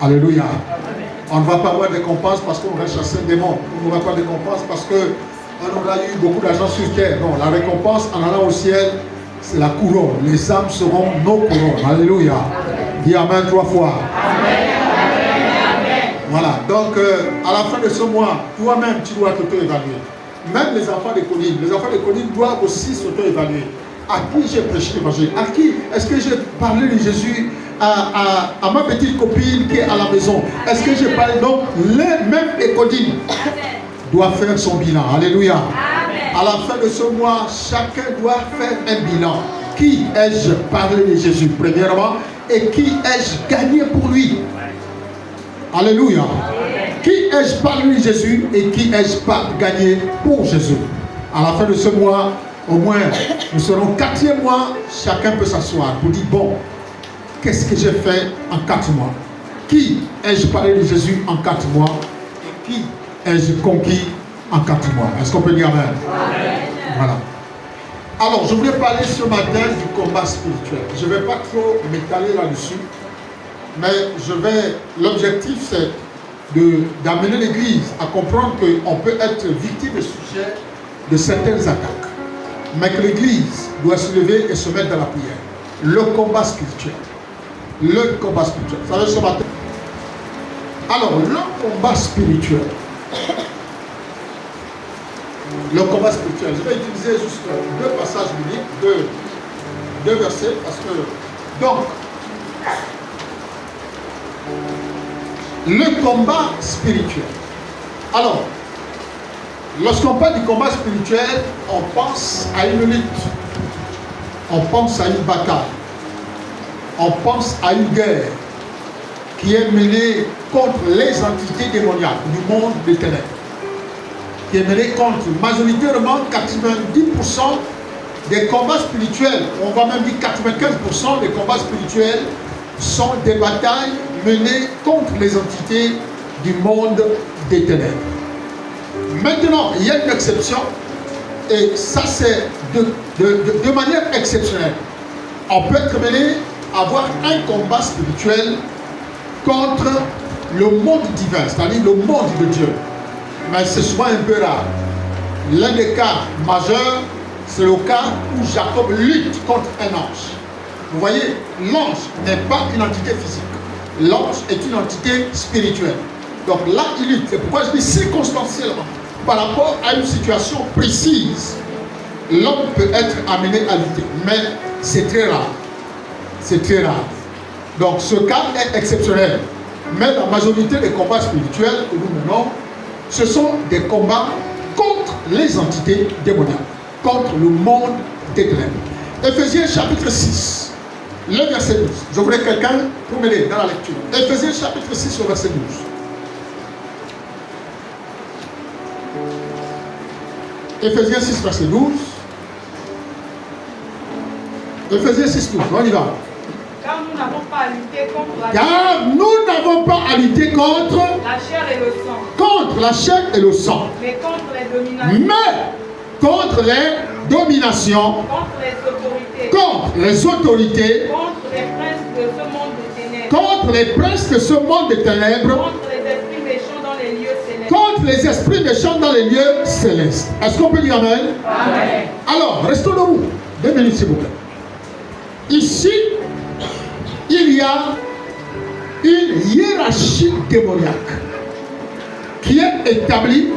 Alléluia. On ne va pas avoir de récompense parce qu'on va chasser un démon. On ne va pas de récompense parce qu'on aura eu beaucoup d'argent sur terre. Non, la récompense en allant au ciel, c'est la couronne. Les âmes seront nos couronnes. Alléluia. Dis Amen 3 fois. Amen. Voilà. Donc, à la fin de ce mois, toi-même, tu dois t'auto-évaluer. Même les enfants des collines doivent aussi s'auto-évaluer. À qui j'ai prêché l'évangile? À qui est-ce que j'ai parlé de Jésus à ma petite copine qui est à la maison? Est-ce que j'ai parlé? Donc, même les collines doivent faire son bilan. Alléluia. Amen. À la fin de ce mois, chacun doit faire un bilan. Qui ai-je parlé de Jésus, premièrement, et qui ai-je gagné pour lui? Alléluia. Amen. Qui ai-je parlé de Jésus et qui ai-je pas gagné pour Jésus? À la fin de ce mois, au moins, nous serons 4e mois, chacun peut s'asseoir pour dire, bon, qu'est-ce que j'ai fait en 4 mois? Qui ai-je parlé de Jésus en 4 mois? Et qui ai-je conquis en 4 mois? Est-ce qu'on peut dire Amen? Amen. Voilà. Alors, je voulais parler ce matin du combat spirituel. Je ne vais pas trop m'étaler là-dessus, mais l'objectif c'est d'amener l'Église à comprendre qu'on peut être victime et sujet de certaines attaques. Mais que l'Église doit se lever et se mettre dans la prière. Le combat spirituel. Le combat spirituel. Vous savez ce matin? Alors, le combat spirituel. Le combat spirituel. Je vais utiliser juste 2 passages bibliques, 2 versets, parce que... Donc, le combat spirituel. Alors, lorsqu'on parle du combat spirituel, on pense à une lutte, on pense à une bataille, on pense à une guerre qui est menée contre les entités démoniaques du monde des ténèbres, qui est menée contre majoritairement 90% des combats spirituels, on va même dire 95% des combats spirituels sont des batailles menées contre les entités du monde des ténèbres. Maintenant, il y a une exception, et ça c'est de manière exceptionnelle. On peut être mené à avoir un combat spirituel contre le monde divin, c'est-à-dire le monde de Dieu. Mais c'est souvent un peu rare. L'un des cas majeurs, c'est le cas où Jacob lutte contre un ange. Vous voyez, l'ange n'est pas une entité physique. L'ange est une entité spirituelle. Donc là, il lutte. C'est pourquoi je dis circonstanciellement. Par rapport à une situation précise, l'homme peut être amené à lutter. Mais c'est très rare. C'est très rare. Donc ce cas est exceptionnel. Mais la majorité des combats spirituels que nous menons, ce sont des combats contre les entités démoniaques, contre le monde des ténèbres. Éphésiens chapitre 6, le verset 12. Je voudrais quelqu'un pour m'aider dans la lecture. Éphésiens chapitre 6, le verset 12. Éphésiens 6, verset 12. Éphésiens 6, 12. On y va. Car nous n'avons pas à lutter contre la chair et le sang. Contre la chair et le sang. Mais contre les dominations. Contre les dominations. Contre les autorités. Contre les autorités. Contre les princes de ce monde des ténèbres. Contre les princes de ce monde des ténèbres. Contre les esprits méchants dans les lieux célestes. Contre les esprits méchants dans les lieux célestes. Est-ce qu'on peut dire Amen? Amen. Alors, restons debout. 2 minutes, s'il vous plaît. Ici, il y a une hiérarchie démoniaque qui est établie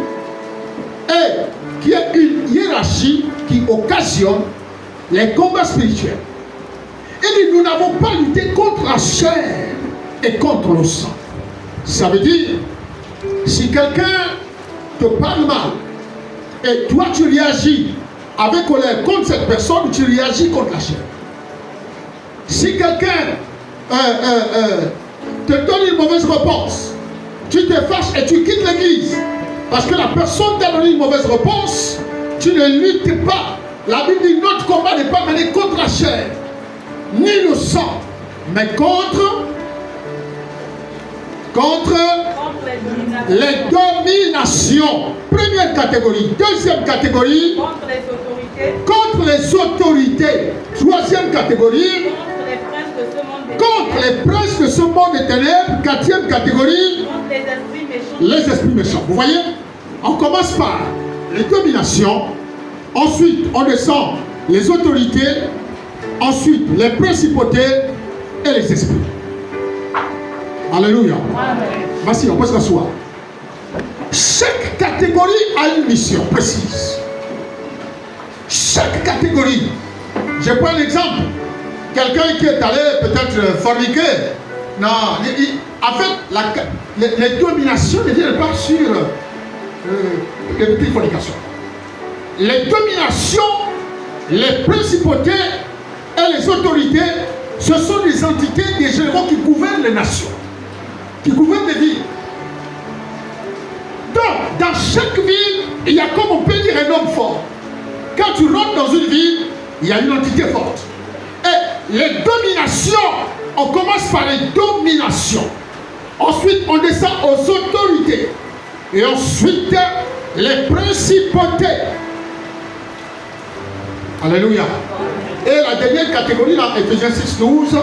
et qui est une hiérarchie qui occasionne les combats spirituels. Et nous n'avons pas lutté contre la chair et contre le sang. Ça veut dire, si quelqu'un te parle mal et toi tu réagis avec colère contre cette personne, tu réagis contre la chair. Si quelqu'un te donne une mauvaise réponse, tu te fâches et tu quittes l'église parce que la personne t'a donné une mauvaise réponse, tu ne luttes pas. La Bible dit notre combat n'est pas mené contre la chair ni le sang, mais contre les dominations. Première catégorie. Deuxième catégorie, contre les autorités. Troisième catégorie, contre les princes de ce monde des ténèbres, quatrième catégorie, contre les esprits méchants. les esprits méchants. Vous voyez, on commence par les dominations, ensuite on descend les autorités, ensuite les principautés et les esprits. Alléluia. Voici, on peut s'asseoir. Chaque catégorie a une mission précise. Chaque catégorie. Je prends l'exemple. Quelqu'un qui est allé peut-être forniquer. Non, en fait, les dominations ne viennent pas sur les petites fornications. Les dominations, les principautés et les autorités, ce sont des entités, des généraux qui gouvernent les nations, qui gouvernent les villes. Donc, dans chaque ville, il y a, comme on peut dire, un homme fort. Quand tu rentres dans une ville, il y a une entité forte. Et les dominations, on commence par les dominations. Ensuite, on descend aux autorités. Et ensuite, les principautés. Alléluia. Et la dernière catégorie, dans Éphésiens 6:12,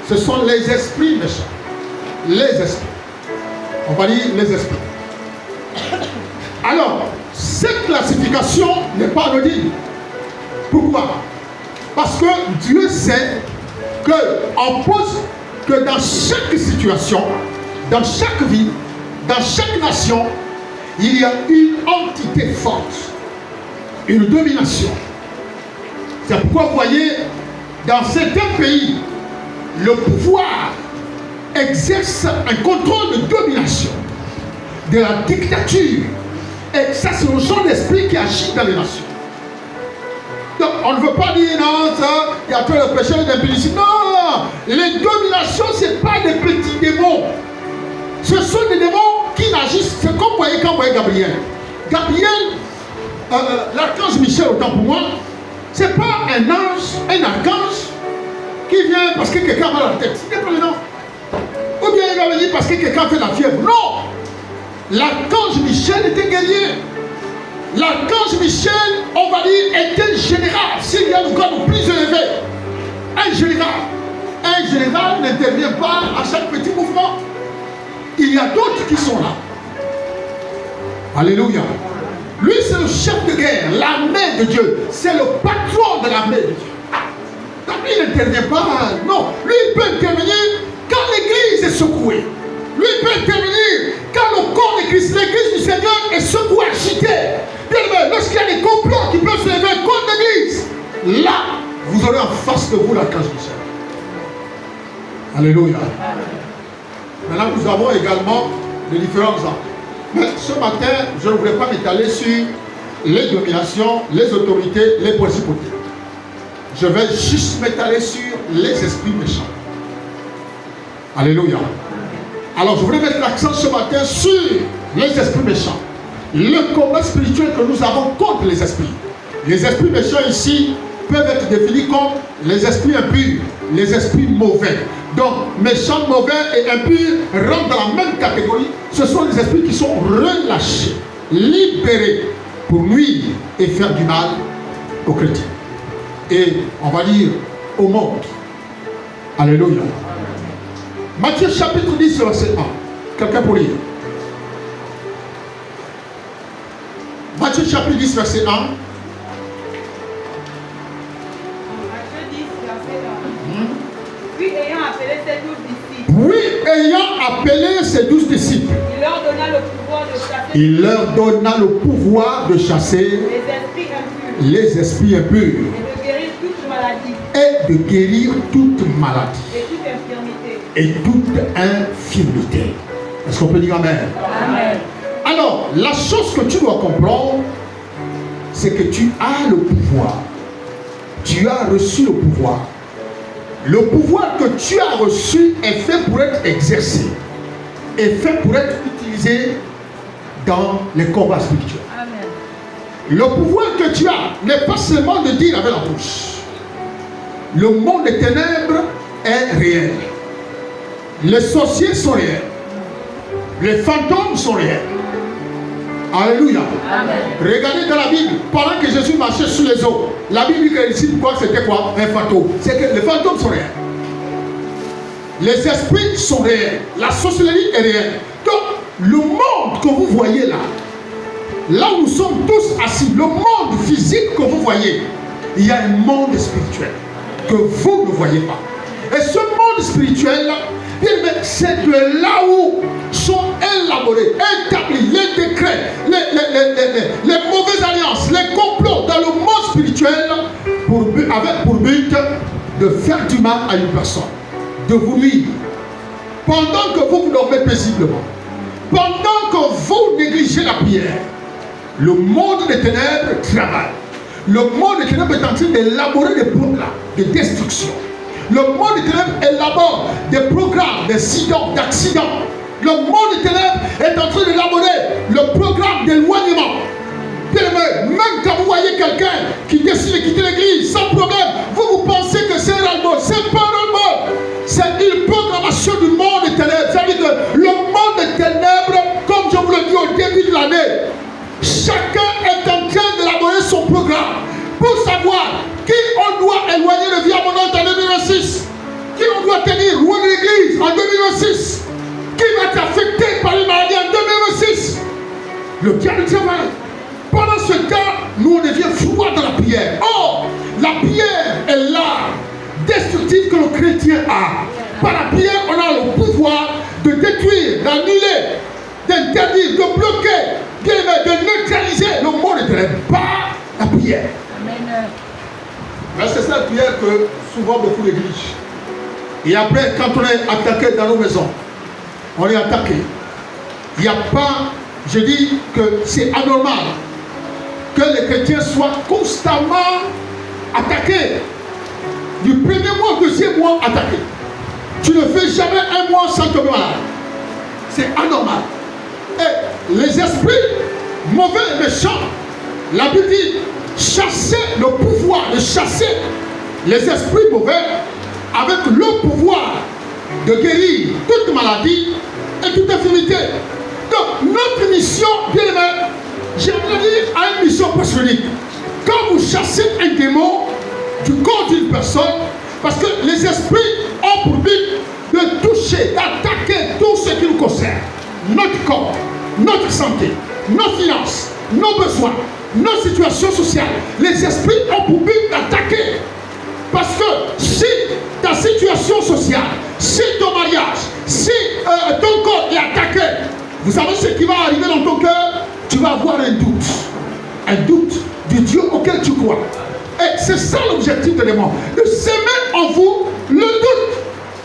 ce sont les esprits méchants. Les esprits. On va dire les esprits. Alors, cette classification n'est pas anodine. Pourquoi? Parce que Dieu sait qu'on pose que dans chaque situation, dans chaque vie, dans chaque nation, il y a une entité forte, une domination. C'est pourquoi vous voyez, dans certains pays, le pouvoir exerce un contrôle de domination, de la dictature. Et ça, c'est le genre d'esprit qui agit dans les nations. Donc, on ne veut pas dire, non, ça, il y a tout le péché d'impudicité. Non, les dominations, ce n'est pas des petits démons. Ce sont des démons qui n'agissent. C'est comme vous voyez quand vous voyez Gabriel. Gabriel, l'archange Michel, autant pour moi, ce n'est pas un ange, un archange qui vient parce que quelqu'un a mal à la tête. C'est pas le nom. Ou bien il va venir parce que quelqu'un fait la fièvre. Non! L'archange Michel était guerrier. L'archange Michel, on va dire, était général. S'il y a le grade plus élevé, un général. Un général n'intervient pas à chaque petit mouvement. Il y a d'autres qui sont là. Alléluia. Lui, c'est le chef de guerre, l'armée de Dieu. C'est le patron de l'armée de Dieu. Donc, lui, il n'intervient pas. Non, lui, il peut intervenir quand l'église est secouée. Lui, il peut intervenir quand le corps de Christ, l'église du Seigneur est secouée, agitée. Bien aimé, lorsqu'il y a des complots qui peuvent se lever contre l'église, là, vous aurez en face de vous l'archange Michel. Alléluia. Maintenant, nous avons également les différents exemples. Mais ce matin, je ne voulais pas m'étaler sur les dominations, les autorités, les principautés. Je vais juste m'étaler sur les esprits méchants. Alléluia. Alors, je voulais mettre l'accent ce matin sur les esprits méchants. Le combat spirituel que nous avons contre les esprits. Les esprits méchants ici peuvent être définis comme les esprits impurs, les esprits mauvais. Donc, méchants, mauvais et impurs rentrent dans la même catégorie. Ce sont les esprits qui sont relâchés, libérés pour nuire et faire du mal aux chrétiens. Et on va dire au monde. Alléluia. Matthieu chapitre 10, verset 1. Quelqu'un pour lire. Matthieu chapitre 10, verset 1. Matthieu 10, verset 1. Puis ayant appelé ses 12 disciples. Puis ayant appelé ses 12 disciples. Il leur donna le pouvoir de chasser. Il leur donna le pouvoir de chasser les esprits impurs. Les esprits impurs. Et de guérir toute maladie. Et de guérir toute maladie. Et toute infirmité. Et toute infirmité. Est-ce qu'on peut dire amen? Amen. Alors, la chose que tu dois comprendre, c'est que tu as le pouvoir. Tu as reçu le pouvoir. Le pouvoir que tu as reçu est fait pour être exercé. Est fait pour être utilisé dans les combats spirituels. Amen. Le pouvoir que tu as n'est pas seulement de dire avec la bouche. Le monde des ténèbres est réel. Les sorciers sont réels. Les fantômes sont réels. Alléluia. Amen. Regardez dans la Bible, pendant que Jésus marchait sur les eaux, la Bible dit que ici, pourquoi c'était quoi? Un fantôme. C'est que les fantômes sont réels. Les esprits sont réels. La sorcellerie est réelle. Donc, le monde que vous voyez là où nous sommes tous assis, le monde physique que vous voyez, il y a un monde spirituel que vous ne voyez pas. Et ce monde spirituel, c'est de là où sont élaborés, établis les décrets, les mauvaises alliances, les complots dans le monde spirituel avec pour but de faire du mal à une personne, de vous nuire. Pendant que vous dormez paisiblement, pendant que vous négligez la prière, le monde des ténèbres travaille. Le monde des ténèbres est en train d'élaborer des programmes de destruction. Le monde des ténèbres élabore des programmes d'accidents. Le monde des ténèbres est en train d'élaborer le programme d'éloignement. Même quand vous voyez quelqu'un qui décide de quitter l'église sans problème, vous pensez que c'est un ras-le-bol. C'est pas un ras-le-bol. C'est une programmation du monde des ténèbres. Ça veut dire que le monde des ténèbres, comme je vous le dis au début de l'année, chacun est en train d'élaborer son programme pour savoir qui on doit éloigner de vie abondante en 2026, qui on doit tenir loin de l'église en 2026, qui va être affecté par une maladie en 2026. Le diable travaille. Pendant ce temps, nous on devient froid dans la prière. Or, la prière est l'art destructif que le chrétien a. Par la prière, on a le pouvoir de détruire, d'annuler, d'interdire, de bloquer, de neutraliser le monde de ténèbres par la prière. Amen. Mais c'est ça la prière que souvent beaucoup négligent. Et après, quand on est attaqué dans nos maisons, on est attaqué. Il n'y a pas, je dis que c'est anormal que les chrétiens soient constamment attaqués. Du premier mois au deuxième mois, attaqués. Tu ne fais jamais un mois sans tomber malade. C'est anormal. Et les esprits mauvais et méchants, la Bible dit, chasser le pouvoir de chasser les esprits mauvais avec le pouvoir de guérir toute maladie et toute infirmité. Donc, notre mission, bien aimé, j'aimerais dire à une mission passionnée. Quand vous chassez un démon du corps d'une personne, parce que les esprits ont pour but de toucher, d'attaquer tout ce qui nous concerne. Notre corps, notre santé, nos finances, nos besoins, nos situations sociales. Les esprits ont pour but d'attaquer. Parce que si ta situation sociale, si ton mariage, si ton corps est attaqué, vous savez ce qui va arriver dans ton cœur? Tu vas avoir un doute du Dieu auquel tu crois. Et c'est ça l'objectif de l'élément, de semer en vous le doute,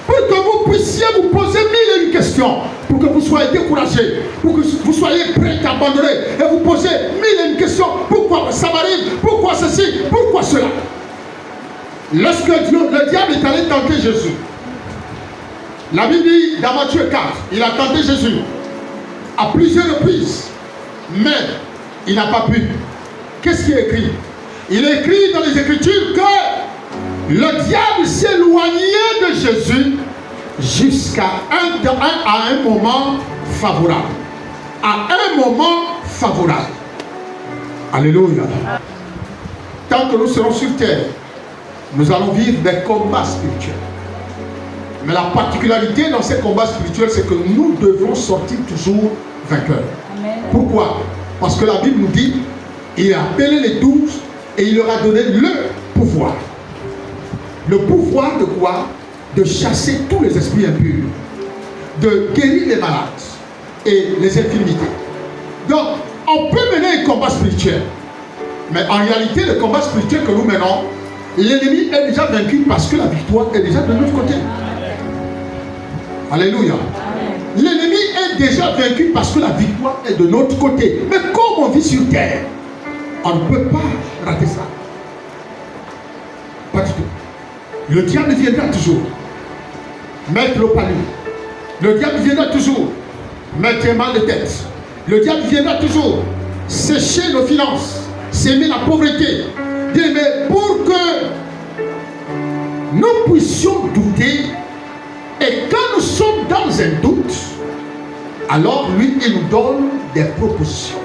pour que vous puissiez vous poser mille et une questions, pour que vous soyez découragés, pour que vous soyez prêts à abandonner, et vous posez mille et une questions. Pourquoi ça m'arrive? Pourquoi ceci? Pourquoi cela? Lorsque le diable est allé tenter Jésus, la Bible dit dans Matthieu 4, il a tenté Jésus à plusieurs reprises, mais il n'a pas pu. Qu'est-ce qui est écrit? Il est écrit dans les Écritures que le diable s'éloignait de Jésus jusqu'à un moment favorable. À un moment favorable. Alléluia. Tant que nous serons sur terre, nous allons vivre des combats spirituels. Mais la particularité dans ces combats spirituels, c'est que nous devons sortir toujours vainqueurs. Amen. Pourquoi? Parce que la Bible nous dit, il a appelé les 12 et il leur a donné le pouvoir. Le pouvoir de quoi? De chasser tous les esprits impurs, de guérir les malades et les infirmités. Donc, on peut mener un combat spirituel, mais en réalité, le combat spirituel que nous menons, l'ennemi est déjà vaincu parce que la victoire est déjà de notre côté. Alléluia. L'ennemi est déjà vaincu parce que la victoire est de notre côté. Mais comme on vit sur terre, on ne peut pas rater ça. Pas du tout. Le diable viendra toujours mettre le panier. Le diable viendra toujours mettre un mal de tête. Le diable viendra toujours sécher nos finances, s'aimer la pauvreté. Mais pour que nous puissions douter, et quand nous sommes dans un doute, alors lui, il nous donne des propositions.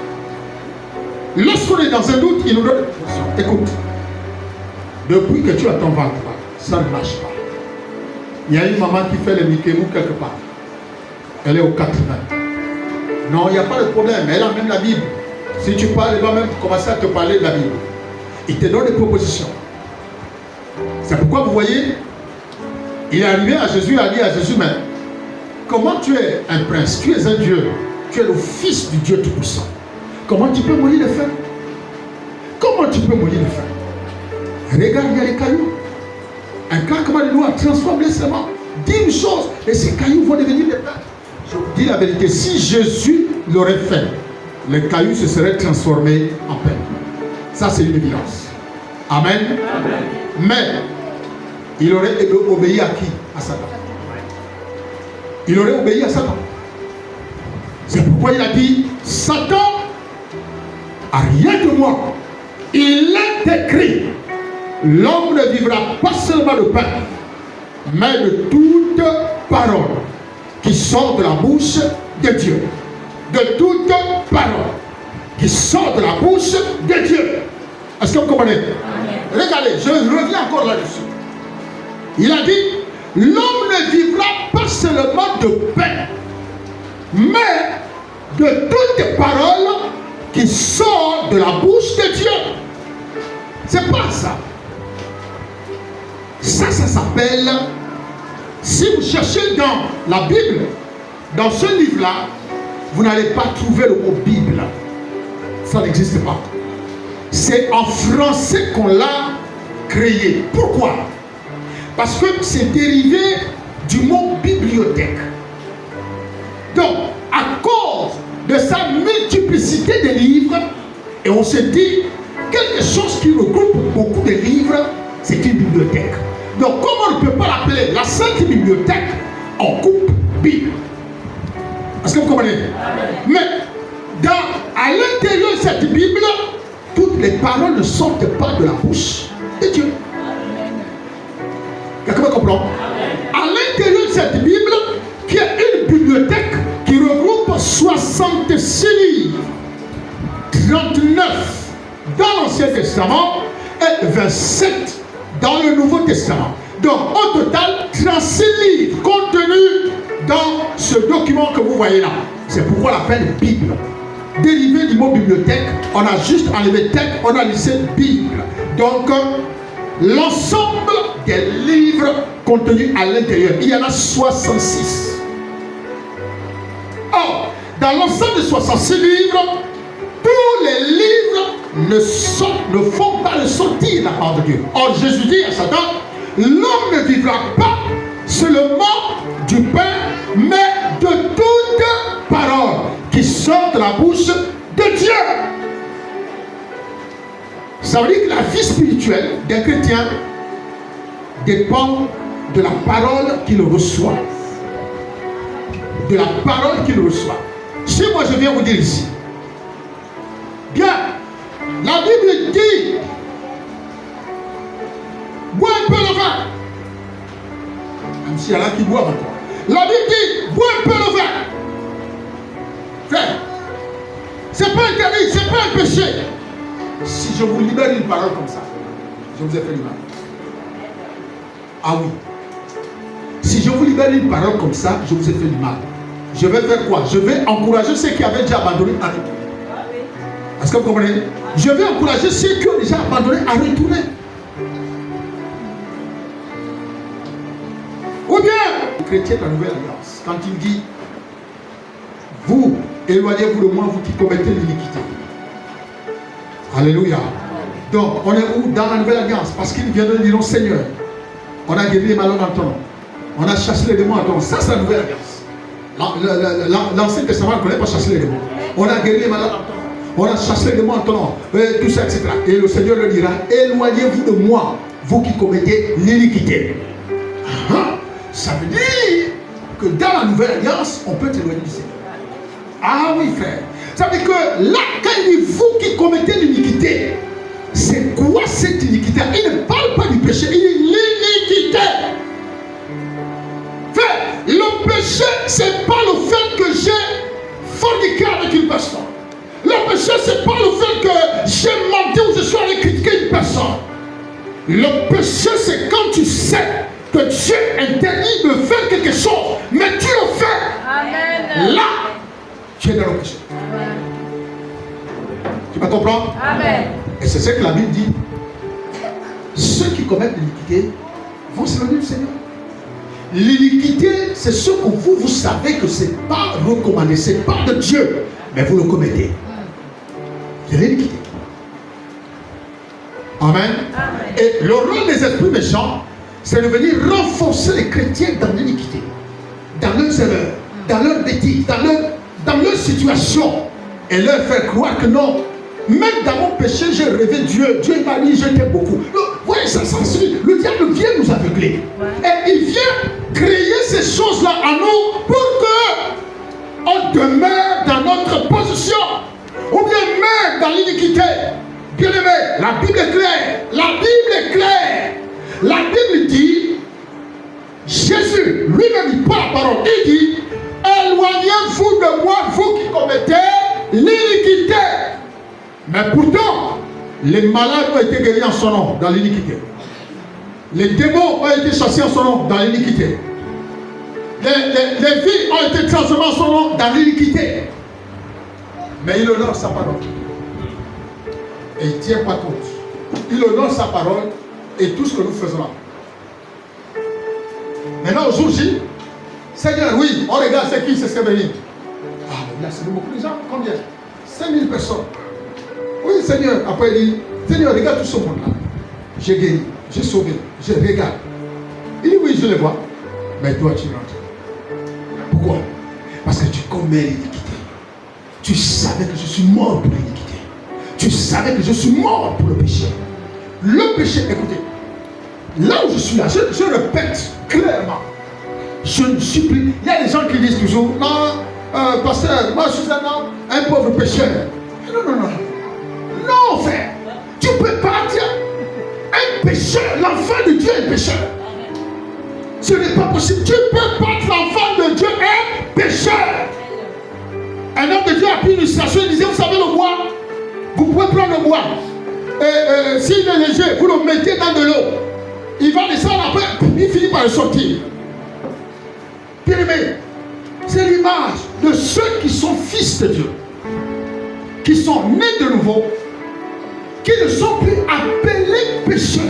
Lorsqu'on est dans un doute, il nous donne des propositions. Écoute, depuis que tu as ton ventre, ça ne marche pas. Il y a une maman qui fait les Mickey Mouse quelque part. Elle est au 80. Non, il n'y a pas de problème. Elle a même la Bible. Si tu parles, elle va même commencer à te parler de la Bible. Il te donne des propositions. C'est pourquoi vous voyez, il est arrivé à Jésus, il a dit à Jésus, mais comment tu es un prince, tu es un Dieu, tu es le fils du Dieu Tout-Puissant. Comment tu peux mourir de faim? Comment tu peux mourir de faim? Regarde, il y a les cailloux. Un claquement de doigts transforme les séments. Dis une chose, et ces cailloux vont devenir des pains. Je vous dis la vérité, si Jésus l'aurait fait, les cailloux se seraient transformés en pain. Ça, c'est une évidence. Amen. Amen. Mais, il aurait obéi à qui? À Satan. Il aurait obéi à Satan. C'est pourquoi il a dit, Satan a rien de moi. Il est écrit, l'homme ne vivra pas seulement de pain, mais de toute parole qui sort de la bouche de Dieu. De toute parole qui sort de la bouche de Dieu. Est-ce que vous comprenez? Amen. Regardez, je reviens encore là-dessus. Il a dit, l'homme ne vivra pas seulement de pain, mais de toute parole qui sort de la bouche de Dieu. C'est pas ça. Ça s'appelle, si vous cherchez dans la Bible, dans ce livre-là, vous n'allez pas trouver le mot Bible. Ça n'existe pas. C'est en français qu'on l'a créé. Pourquoi? Parce que c'est dérivé du mot bibliothèque. Donc, à cause de sa multiplicité de livres, et on se dit, quelque chose qui regroupe beaucoup de livres, c'est une bibliothèque. Donc, comme on ne peut pas l'appeler la Sainte Bibliothèque, on coupe Bible. Est-ce que vous comprenez? Mais, à l'intérieur de cette Bible, toutes les paroles ne sortent pas de la bouche de Dieu. Quelqu'un me comprend? À l'intérieur de cette Bible, qui est une bibliothèque qui regroupe 66 livres, 39 dans l'Ancien Testament et 27 dans le Nouveau Testament. Donc, au total, 36 livres contenus dans ce document que vous voyez là. C'est pourquoi on l'appelle Bible. Dérivé du mot bibliothèque, on a juste enlevé tête, on a laissé Bible. Donc, l'ensemble des livres contenus à l'intérieur, il y en a 66. Or, dans l'ensemble de 66 livres, tous les livres ne font pas ressortir la parole de Dieu. Or, Jésus dit à Satan, l'homme ne vivra pas seulement du pain, mais de toute parole qui sort de la bouche de Dieu. Ça veut dire que la vie spirituelle d'un chrétien dépend de la parole qu'il reçoit. De la parole qu'il reçoit. Si moi je viens vous dire ici, bien, la Bible dit, bois un peu le vin. Même s'il y en a qui boivent encore. La Bible dit, bois un peu le vin. Frère, c'est pas interdit, c'est pas un péché. Si je vous libère une parole comme ça, je vous ai fait du mal. Ah oui. Si je vous libère une parole comme ça, je vous ai fait du mal. Je vais faire quoi? Je vais encourager ceux qui avaient déjà abandonné à retourner. Est-ce que vous comprenez? Je vais encourager ceux qui ont déjà abandonné à retourner. Ou bien, le chrétien de la Nouvelle Alliance, quand il dit, vous, éloignez-vous de moi, vous qui commettez l'iniquité. Alléluia. Donc, on est où? Dans la Nouvelle Alliance. Parce qu'il vient de dire au Seigneur, on a guéri les malades en ton nom. On a chassé les démons en ton nom. Ça, c'est la Nouvelle Alliance. L'Ancien Testament ne connaît pas chasser les démons. On a guéri les malades en ton nom. On a chassé les démons en ton nom. Tout ça, etc. Et le Seigneur le dira, éloignez-vous de moi, vous qui commettez l'iniquité. Ça veut dire que dans la Nouvelle Alliance, on peut t'éloigner du Seigneur. Ah oui, frère. Ça veut dire que là, quand il dit vous qui commettez l'iniquité, c'est quoi cette iniquité? Il ne parle pas du péché, il dit l'iniquité. Frère, le péché, c'est pas le fait que j'ai forniqué avec une personne. Le péché, c'est pas le fait que j'ai menti ou je suis allé critiquer une personne. Le péché, c'est quand tu sais que Dieu interdit de faire quelque chose, mais tu le fais. Amen. Là, tu es dans le péché. Tu vas comprendre? Amen. Et c'est ce que la Bible dit. Ceux qui commettent l'iniquité vont s'éloigner du Seigneur. L'iniquité, c'est ce que vous savez que ce n'est pas recommandé, ce n'est pas de Dieu, mais vous le commettez. C'est l'iniquité. Amen. Amen. Et le rôle des esprits méchants, c'est de venir renforcer les chrétiens dans l'iniquité, dans leurs erreurs, dans leurs bêtises, dans leur situation, et leur faire croire que non. Même dans mon péché, j'ai rêvé Dieu. Dieu m'a dit, je t'aime beaucoup. Vous voyez, ça suffit. Le diable vient nous aveugler. Et il vient créer ces choses-là en nous pour que on demeure dans notre position. Ou bien même dans l'iniquité. Bien aimé, la Bible est claire. La Bible est claire. La Bible dit, Jésus lui-même, il parle la parole. Il dit, éloignez-vous de moi, vous qui commettez l'iniquité. Mais pourtant, les malades ont été guéris en son nom, dans l'iniquité. Les démons ont été chassés en son nom, dans l'iniquité. Les vies ont été transformées en son nom, dans l'iniquité. Mais il honore sa parole. Et il ne tient pas compte. Il honore sa parole et tout ce que nous faisons là. Maintenant, aujourd'hui, Seigneur, oui, on regarde c'est qui, c'est ce qui est venu. Ah, il a sauvé beaucoup de gens. Combien? 5000 personnes. Oui, Seigneur. Après, il dit, Seigneur, regarde tout ce monde-là. J'ai guéri, j'ai sauvé, je regarde. Il dit, oui, je le vois. Mais toi, tu rentres. Pourquoi? Parce que tu commets l'iniquité. Tu savais que je suis mort pour l'iniquité. Tu savais que je suis mort pour le péché. Le péché, écoutez, là où je suis là, je répète clairement. Je ne suis plus. Il y a des gens qui disent toujours, non, pasteur, moi je suis un pauvre pécheur. Non, non, non. Non, frère. Tu peux pas dire un pécheur, l'enfant de Dieu est pécheur. Ce n'est pas possible. Tu peux pas être l'enfant de Dieu est pécheur. Un homme de Dieu a pris une illustration, il disait, vous savez le bois, vous pouvez prendre le bois. Et s'il est léger, vous le mettez dans de l'eau. Il va descendre après, il finit par le sortir. Bien aimé, c'est l'image de ceux qui sont fils de Dieu, qui sont nés de nouveau, qui ne sont plus appelés pécheurs.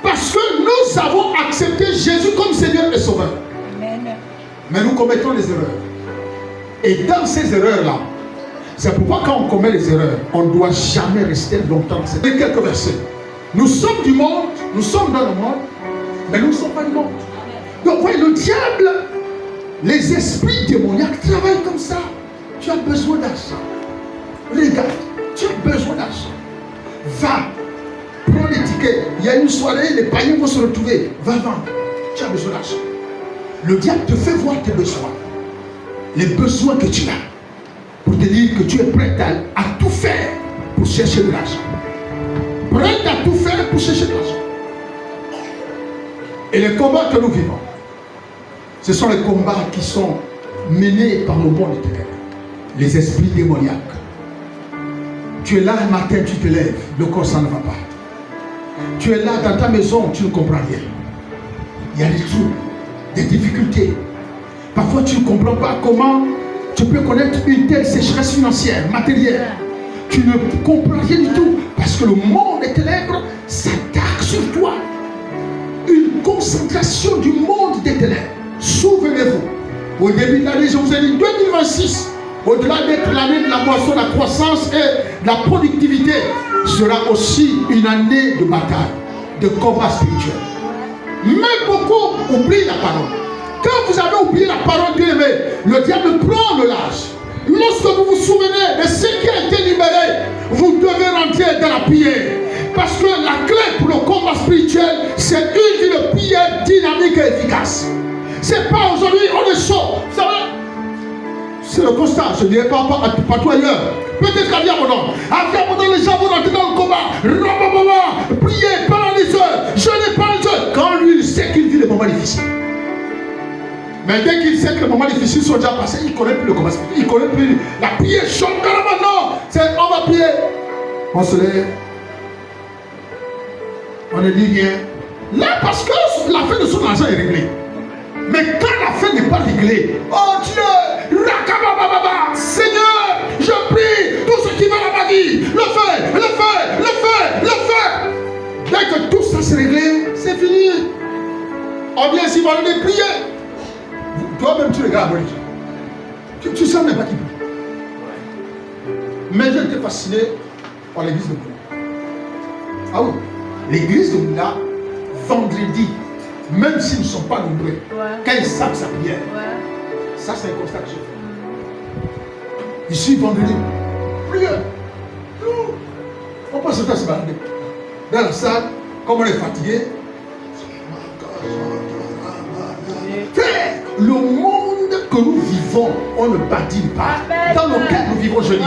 Parce que nous avons accepté Jésus comme Seigneur et Sauveur. Amen. Mais nous commettons des erreurs. Et dans ces erreurs-là, c'est pourquoi quand on commet des erreurs, on ne doit jamais rester longtemps. C'est quelques versets. Nous sommes du monde, nous sommes dans le monde, mais nous ne sommes pas du monde. Donc, voyez, le diable, les esprits démoniaques travaillent comme ça. Tu as besoin d'argent. Regarde, tu as besoin d'argent. Va, prends les tickets. Il y a une soirée, les païens vont se retrouver. Va vendre. Tu as besoin d'argent. Le diable te fait voir tes besoins. Les besoins que tu as. Pour te dire que tu es prêt à tout faire pour chercher de l'argent. Prêt à tout faire pour chercher de l'argent. Et les combats que nous vivons, ce sont les combats qui sont menés par le monde éternel. Les esprits démoniaques. Tu es là un matin, tu te lèves, le corps ça ne va pas. Tu es là dans ta maison, tu ne comprends rien. Il y a des troubles, des difficultés. Parfois tu ne comprends pas comment tu peux connaître une telle sécheresse financière, matérielle. Tu ne comprends rien du tout parce que le monde des ténèbres s'attaque sur toi. Une concentration du monde des ténèbres. Souvenez-vous, au début de l'année, je vous ai dit 2026, au-delà d'être l'année de la moisson, de la croissance et de la productivité, sera aussi une année de bataille, de combat spirituel. Mais beaucoup oublient la parole. Quand vous avez oublié la parole, bien aimé, le diable prend le large. Lorsque vous vous souvenez de ce qui a été libéré, vous devez rentrer dans la prière. Parce que la clé pour le combat spirituel, c'est une vie de prière dynamique et efficace. C'est pas aujourd'hui, on est chaud. Vous savez, c'est le constat, je ne dirais pas partout ailleurs. Peut-être qu'à Viamonon, les gens vont rentrer dans le combat. Prier pendant les heures, jeûner pendant les heures. Quand lui, il sait qu'il vit des moments difficiles. Mais dès qu'il sait que les moments difficiles sont déjà passés, il ne connaît plus le combat spirituel. Il ne connaît plus la prière chante. Non, on va prier. On se lève. On ne dit rien. Là, parce que l'affaire de son argent est réglée. Mais quand l'affaire n'est pas réglée, oh Dieu, rakabababa, Seigneur, je prie, tout ce qui va dans ma vie, le fais. Dès que tout ça s'est réglé, c'est fini. On vient ici, on va prier. Toi-même, tu regardes Dieu. Tu ne sais même pas qui prie. Mais j'ai été fasciné par l'église de Moula. Ah oui, l'église de Moula, vendredi, même s'ils ne sont pas nombreux, quand ils savent sa prière, ça c'est un constat que j'ai fait. Ici, vendredi, prière. On peut se faire se balader. Dans la salle, comme on est fatigué, le monde que nous vivons, on ne badine pas. Dans lequel nous vivons, je dis,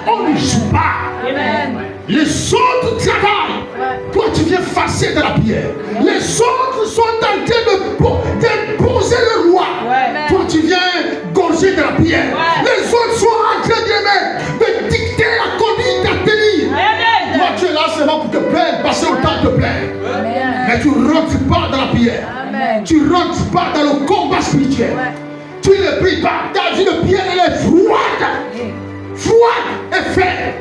on ne joue pas. Amen. Les autres travaillent. Toi, tu viens fasser de la prière. Les autres sont en train d'imposer le roi. Toi, tu viens gorger de la prière. Les autres sont en train de dicter la conduite à tenir. Toi, tu es là seulement pour te plaindre, passer au temps de te plaindre. Mais tu ne rentres pas dans la prière. Tu ne rentres pas dans le combat spirituel. Tu ne pries pas. Ta vie de prière, elle est froide et faible.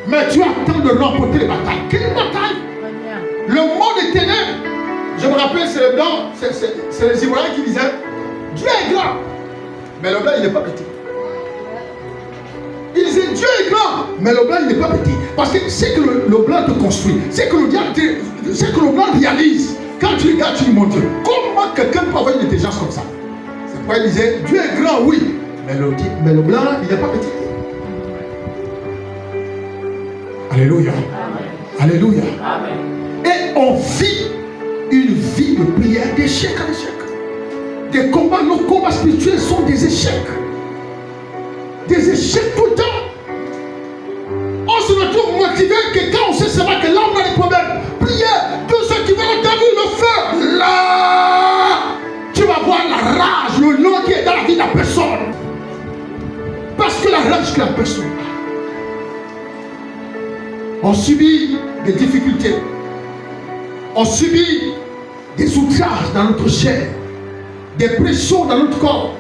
Mais tu attends de remporter les batailles. Quelle bataille? Le monde est ténèbres. Je me rappelle, c'est les Blancs, c'est les Ivoiriens qui disaient Dieu est grand, mais le blanc il n'est pas petit. Ils disaient Dieu est grand, mais le blanc il n'est pas petit. Parce que c'est que le blanc te construit, c'est que le blanc réalise. Quand tu regardes, tu lui montres. Comment quelqu'un peut avoir une intelligence comme ça? C'est pourquoi il disait Dieu est grand, oui, mais le blanc il n'est pas petit. Alléluia. Amen. Alléluia. Amen. Et on vit une vie de prière d'échec en échec. Des combats, nos combats spirituels sont des échecs. Des échecs tout le temps. On se retrouve motivé que quand on sait seulement que là on a des problèmes. Prière, tous ceux qui veulent ta vie le feu. Là, tu vas voir la rage, le lion qui est dans la vie de la personne. Parce que la rage que la personne a. On subit des difficultés. On subit des outrages dans notre chair, des pressions dans notre corps.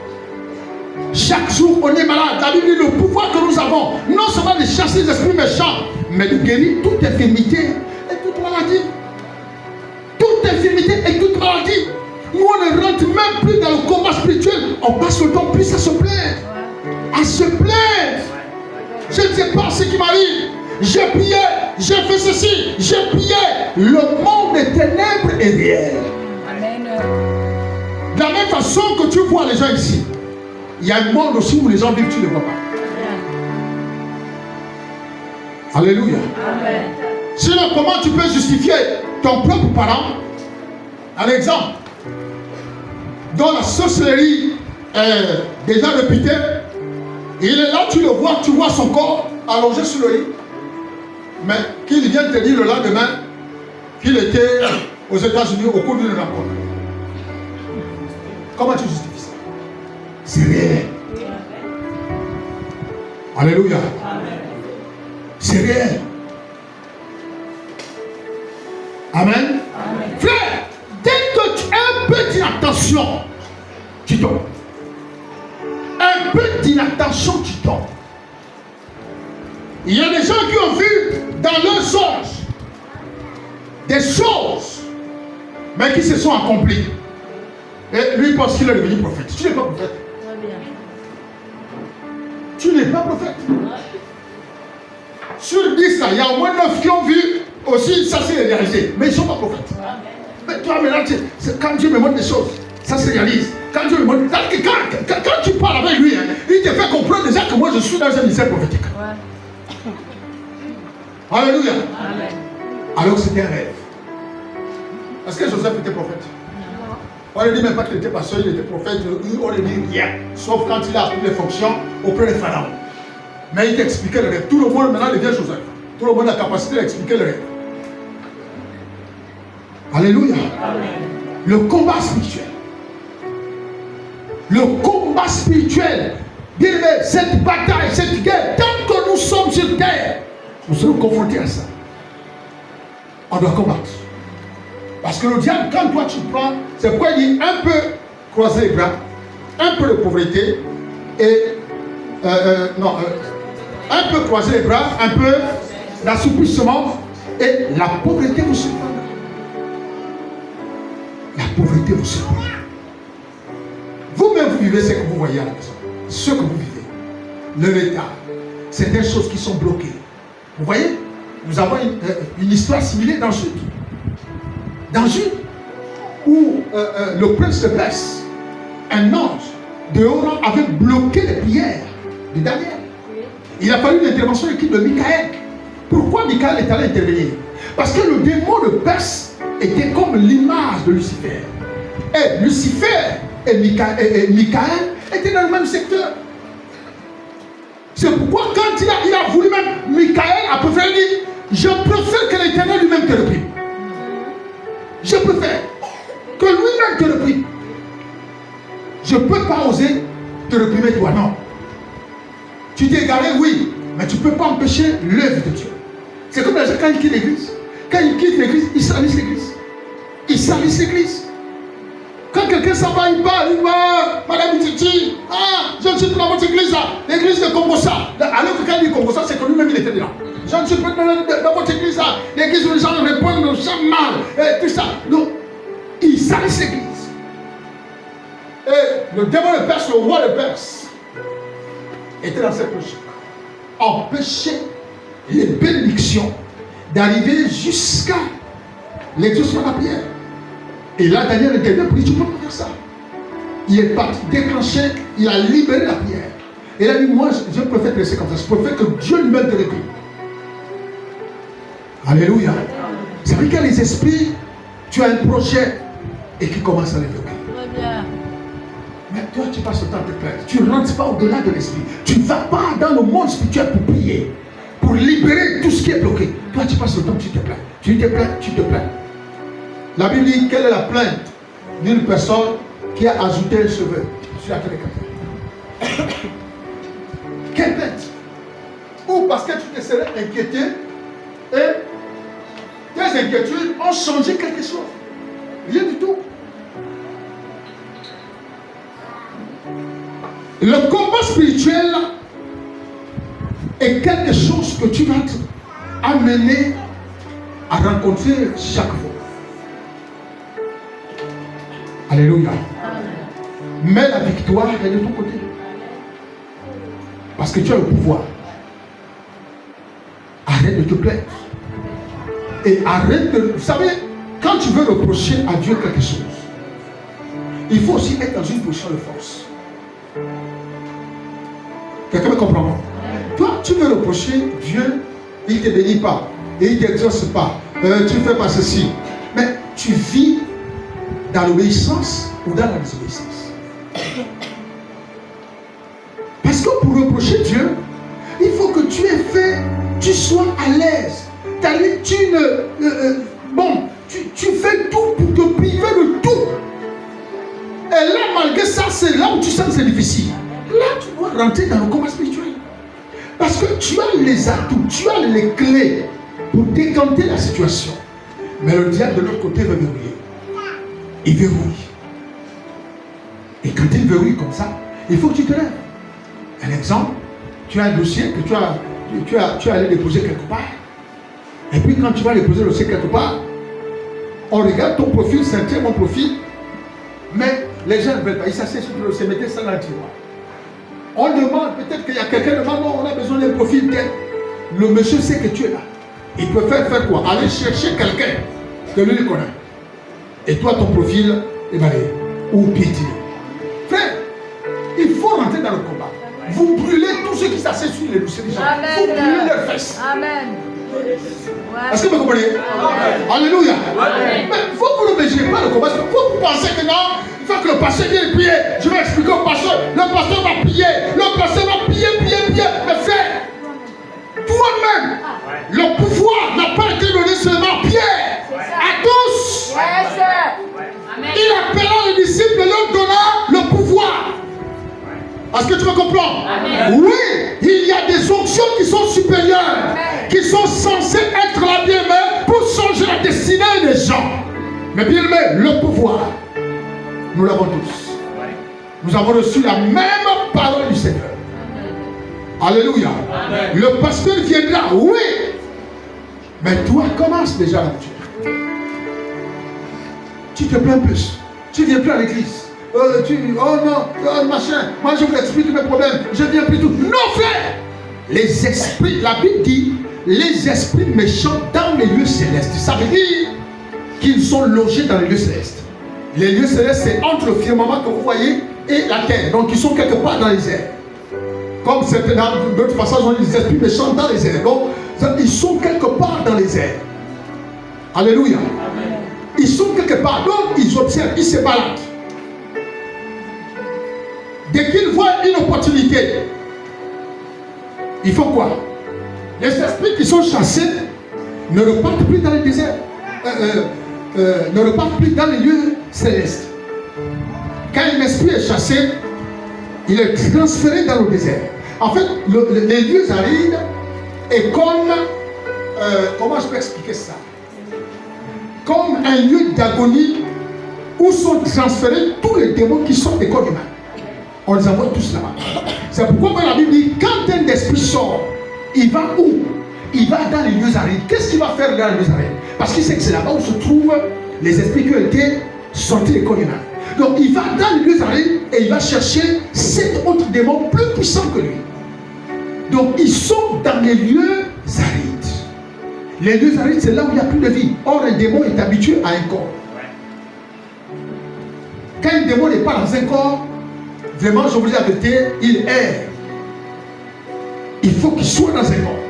Chaque jour, on est malade. La Bible dit le pouvoir que nous avons, non seulement de chasser les esprits méchants, mais de guérir toute infirmité et toute maladie. Toute infirmité et toute maladie. Nous, on ne rentre même plus dans le combat spirituel. On passe le temps plus à se plaindre. À se plaindre. Je ne sais pas ce qui m'arrive. J'ai prié, j'ai fait ceci, j'ai prié. Le monde des ténèbres est réel. Amen. De la même façon que tu vois les gens ici, il y a un monde aussi où les gens vivent, tu ne les vois pas. Amen. Alléluia. Amen. Sinon, comment tu peux justifier ton propre parent? Un exemple, dans la sorcellerie est déjà réputée, il est là, tu le vois, tu vois son corps allongé sur le lit. Mais qu'il vienne te dire le lendemain qu'il était aux États-Unis au cours d'une rencontre. Comment tu justifies ça? C'est réel. Alléluia. C'est réel. Amen. Amen. Frère, dès que tu as un peu d'inattention, tu tombes. Un peu d'inattention, tu tombes. Il y a des gens qui ont vu dans leur songe des choses, mais qui se sont accomplies. Et lui pense qu'il est devenu prophète. Tu n'es pas prophète. Tu n'es pas prophète. Sur 10, il y a au moins 9 qui ont vu aussi, ça s'est réalisé. Mais ils ne sont pas prophètes. Mais toi, maintenant, quand Dieu me montre des choses, ça se réalise. Quand Dieu me montre. Quand tu parles avec lui, il te fait comprendre déjà que moi je suis dans un ministère prophétique. Alléluia. Amen. Alors c'était un rêve. Est-ce que Joseph était prophète? Non. On ne dit même pas qu'il était pasteur, il était prophète, on ne dit rien. Sauf quand il a appris les fonctions auprès des pharaons. Mais il t'expliquait le rêve. Tout le monde maintenant devient Joseph. Tout le monde a la capacité d'expliquer le rêve. Alléluia. Amen. Le combat spirituel. Le combat spirituel. Bien aimé, cette bataille, cette guerre, tant que nous sommes sur terre, nous serons confrontés à ça. On doit combattre. Parce que le diable, quand toi tu prends, c'est pourquoi il dit un peu croiser les bras, un peu de pauvreté, et un peu croiser les bras, un peu d'assouplissement, et la pauvreté vous surprendra. La pauvreté vous surprendra. Vous-même, vous vivez ce que vous voyez à la maison. Ce que vous vivez. Le retard. C'est des choses qui sont bloquées. Vous voyez, nous avons une histoire similaire dans Jude. Dans Jude, où le prince de Perse, un ange de haut rang, avait bloqué les prières de Daniel. Il a fallu l'intervention de l'équipe de Michael. Pourquoi Michael est allé intervenir? Parce que le démon de Perse était comme l'image de Lucifer. Et Lucifer et Michael étaient dans le même secteur. C'est pourquoi quand il a voulu même, Michael a préféré dire, je préfère que l'Éternel lui-même te réprime. Je préfère que lui-même te réprime. Je ne peux pas oser te réprimer toi, non. Tu t'es égaré, oui, mais tu ne peux pas empêcher l'œuvre de Dieu. C'est comme les gens quand ils quittent l'église. Quand ils quittent l'église, ils salissent l'église. Ils salissent l'église. Quand quelqu'un s'en va, il va, Madame Titi, je ne suis plus dans votre église là, l'église de Congossa. Alors que quand il dit Congossa, c'est que lui-même il était là. Je ne suis plus dans votre église là, l'église où les gens répondent, nous sommes mal, et tout ça. Donc, il salissent l'église. Et le démon de Perse, le roi de Perse, était dans cette logique. Empêcher les bénédictions d'arriver jusqu'à l'exaucement de la prière. Et là, Daniel intervient pour dire, tu ne peux pas faire ça. Il est parti déclencher, il a libéré la prière. Et il a dit, moi, je préfère te laisser comme ça. Je préfère que Dieu lui-même te réprime. Alléluia. C'est vrai qu'il y a les esprits, tu as un projet et qui commence à l'évoquer. Mais toi, tu passes le temps de te plaindre. Tu ne rentres pas au-delà de l'esprit. Tu ne vas pas dans le monde spirituel pour prier, pour libérer tout ce qui est bloqué. Toi, tu passes le temps, tu te plains. Tu te plains, tu te plains. La Bible dit quelle est la plainte d'une personne qui a ajouté un cheveu sur la télécaméra. Quelle plainte? Ou parce que tu te serais inquiété et tes inquiétudes ont changé quelque chose. Rien du tout. Le combat spirituel est quelque chose que tu vas amener à rencontrer chaque fois. Alléluia. Mais la victoire est de ton côté. Parce que tu as le pouvoir. Arrête de te plaindre. Et arrête de... Vous savez, quand tu veux reprocher à Dieu quelque chose, il faut aussi être dans une position de force. Quelqu'un me comprend? Toi, tu veux reprocher Dieu, il ne te bénit pas, et il ne t'exauce pas, tu ne fais pas ceci. Mais tu vis dans l'obéissance ou dans la désobéissance. Parce que pour reprocher Dieu, il faut que tu aies fait, tu sois à l'aise. Tu fais tout pour te priver de tout. Et là, malgré ça, c'est là où tu sens que c'est difficile. Là, tu dois rentrer dans le combat spirituel. Parce que tu as les atouts, tu as les clés pour décanter la situation. Mais le diable de l'autre côté veut verrouiller. Il verrouille. Et quand il verrouille comme ça, il faut que tu te lèves. Un exemple, tu as un dossier que tu as allé déposer quelque part. Et puis quand tu vas déposer le dossier quelque part, on regarde ton profil, c'est un très bon profil, mais les gens ne veulent pas. Ils s'asseyent sur le dossier, mettez ça dans le tiroir. On demande, peut-être qu'il y a quelqu'un qui demande, non, on a besoin d'un profil tel. Le monsieur sait que tu es là. Il peut faire quoi? Aller chercher quelqu'un que lui il connaît. Et toi, ton profil est balayé ou piétiné. Frère, il faut rentrer dans le combat. Vous brûlez tous ceux qui s'asseyent sur les dossiers des gens. Vous brûlez leurs fesses. Amen. Est-ce que vous comprenez? Alléluia. Mais il faut que vous ne mesurez pas le combat. Il faut que vous pensez que non, il faut que le pasteur vienne prier. Je vais expliquer au pasteur. Le pasteur va prier. Le pasteur va prier. Mais frère, toi-même, le pouvoir n'a pas été donné seulement à Pierre, à tous. Il appela les disciples et leur donna le pouvoir. Est-ce que tu me comprends? Oui, il y a des onctions qui sont supérieures, qui sont censées être la bienvenue pour changer la destinée des gens. Mais bien aimé, le pouvoir, nous l'avons tous. Nous avons reçu la même parole du Seigneur. Alléluia. Amen. Le pasteur viendra, oui. Mais toi, commence déjà là-dessus. Tu te plains plus. Tu viens plus à l'église. Oh non, machin. Moi, je vous explique mes problèmes. Je viens plus tout. Non, frère. Les esprits, la Bible dit, les esprits méchants dans les lieux célestes. Ça veut dire qu'ils sont logés dans les lieux célestes. Les lieux célestes, c'est entre le firmament que vous voyez et la terre. Donc, ils sont quelque part dans les airs. Comme d'autres passages, on dit les esprits méchants dans les airs. Donc, ils sont quelque part dans les airs. Alléluia. Amen. Ils sont quelque part. Donc, ils observent, ils se baladent. Dès qu'ils voient une opportunité, ils font quoi? Les esprits qui sont chassés ne repartent plus dans les déserts. Ne repartent plus dans les lieux célestes. Quand un esprit est chassé, il est transféré dans le désert. En fait, les lieux arides est comme, comment je peux expliquer ça? Comme un lieu d'agonie où sont transférés tous les démons qui sont des corps humains. On les envoie tous là-bas. C'est pourquoi la Bible dit, quand un esprit sort, il va où? Il va dans les lieux arides. Qu'est-ce qu'il va faire dans les lieux arides? Parce qu'il sait que c'est là-bas où se trouvent les esprits qui ont été sortis des corps humains. Donc il va dans les lieux arides et il va chercher 7 autres démons plus puissants que lui. Donc ils sont dans les lieux arides. Les lieux arides, c'est là où il n'y a plus de vie. Or, un démon est habitué à un corps. Quand un démon n'est pas dans un corps, vraiment, je vous dis la vérité, il erre. Il faut qu'il soit dans un corps.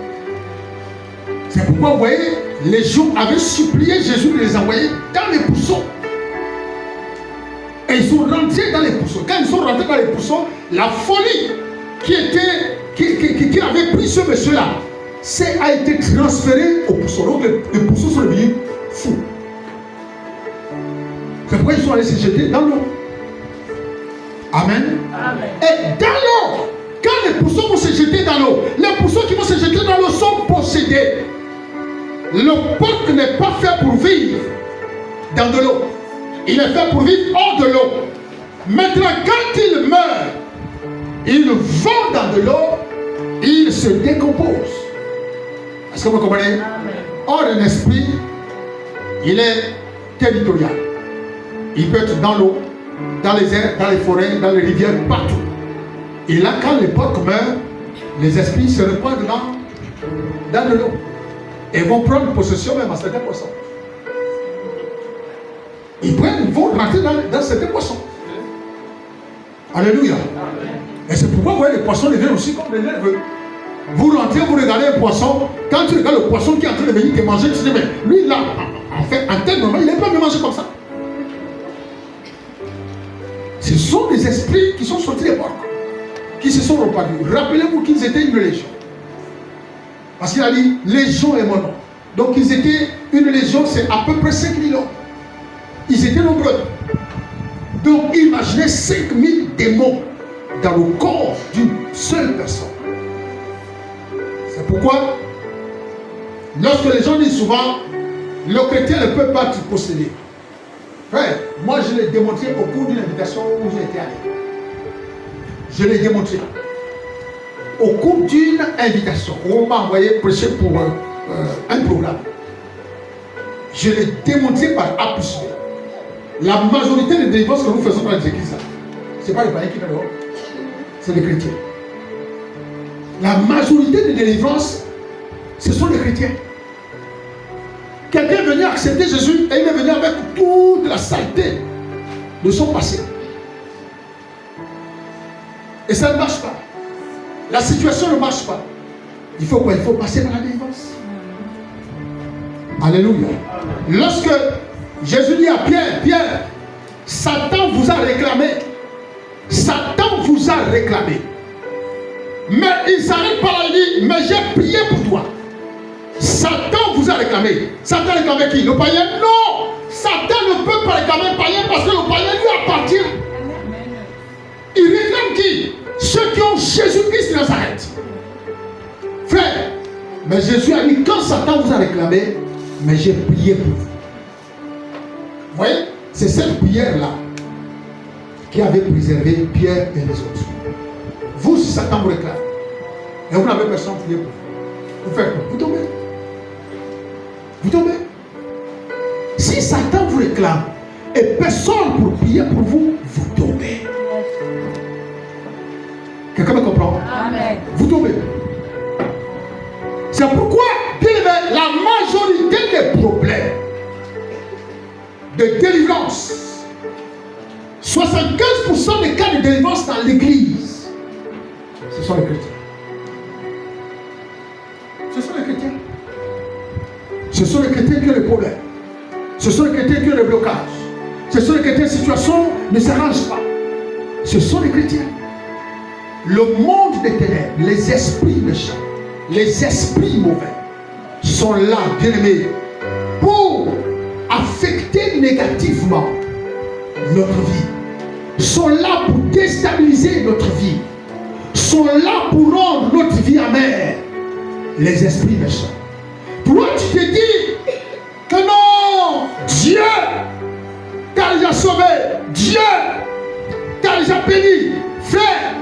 C'est pourquoi, vous voyez, les gens avaient supplié Jésus de les envoyer dans les poussons. Et ils sont rentrés dans les poussons. Quand ils sont rentrés dans les poussons, la folie qui avait pris ce monsieur-là a été transférée au pousson. Donc les poussons sont devenus fous. C'est pourquoi ils sont allés se jeter dans l'eau. Amen. Amen. Et dans l'eau, quand les poussons vont se jeter dans l'eau, les poussons qui vont se jeter dans l'eau sont possédés. Le porc n'est pas fait pour vivre dans de l'eau. Il est fait pour vivre hors de l'eau. Maintenant, quand il meurt, il va dans de l'eau, il se décompose. Est-ce que vous comprenez? Or, un esprit, il est territorial. Il peut être dans l'eau, dans les airs, dans les forêts, dans les rivières, partout. Et là, quand les porcs meurent, les esprits se répandent dans de l'eau. Et vont prendre possession même à certains poissons. Ils vont rentrer dans certains poissons. Alléluia. Et c'est pourquoi vous voyez les poissons deviennent aussi comme les nerveux. Vous rentrez, vous regardez un poisson. Quand tu regardes le poisson qui est en train de venir te manger, tu te dis, mais lui là, en fait, en tel moment, il n'est pas me manger comme ça. Ce sont des esprits qui sont sortis des porcs, qui se sont repartis. Rappelez-vous qu'ils étaient une légion. Parce qu'il a dit, légion est mon nom. Donc ils étaient une légion, c'est à peu près 5000 hommes. Ils étaient nombreux. Donc imaginez 5000 démons dans le corps d'une seule personne. C'est pourquoi, lorsque les gens disent souvent, le chrétien ne peut pas te posséder. Frère, moi je l'ai démontré au cours d'une invitation où j'ai été allé. Je l'ai démontré. Au cours d'une invitation, où on m'a envoyé prêcher pour un programme. Je l'ai démontré par A plus B. La majorité des délivrances que nous faisons dans les églises, ce n'est pas les païens qui viennent, c'est les chrétiens. La majorité des délivrances, ce sont les chrétiens. Quelqu'un est venu accepter Jésus et il est venu avec toute la saleté de son passé. Et ça ne marche pas. La situation ne marche pas. Il faut quoi? Il faut passer par la délivrance. Alléluia. Lorsque Jésus dit à Pierre, Pierre, Satan vous a réclamé. Satan vous a réclamé. Mais il s'arrête pas là, il dit, mais j'ai prié pour toi. Satan vous a réclamé. Satan a réclamé qui? Le païen? Non. Satan ne peut pas réclamer le païen parce que le païen lui appartient. Il réclame qui? Ceux qui ont Jésus-Christ de Nazareth. Frère, mais Jésus a dit, quand Satan vous a réclamé, mais j'ai prié pour vous. Vous voyez, c'est cette prière-là qui avait préservé Pierre et les autres. Vous, si Satan vous réclame, et vous n'avez personne pour prier pour vous, vous faites quoi? Vous tombez. Vous tombez. Si Satan vous réclame et personne pour prier pour vous, vous tombez. Quelqu'un me comprend? Amen. Vous tombez. C'est pourquoi, bien aimé, la majorité des problèmes de délivrance, 75% des cas de délivrance dans l'église, ce sont les chrétiens. Ce sont les chrétiens. Ce sont les chrétiens qui ont les problèmes. Ce sont les chrétiens qui ont les blocages. Ce sont les chrétiens, la situation ne s'arrange pas. Ce sont les chrétiens. Le monde des ténèbres, les esprits méchants, les esprits mauvais sont là, bien-aimés, pour affecter négativement notre vie. Sont là pour déstabiliser notre vie. Sont là pour rendre notre vie amère. Les esprits méchants. Toi, tu te dis que non, Dieu t'a déjà sauvé, Dieu t'a déjà béni, frère.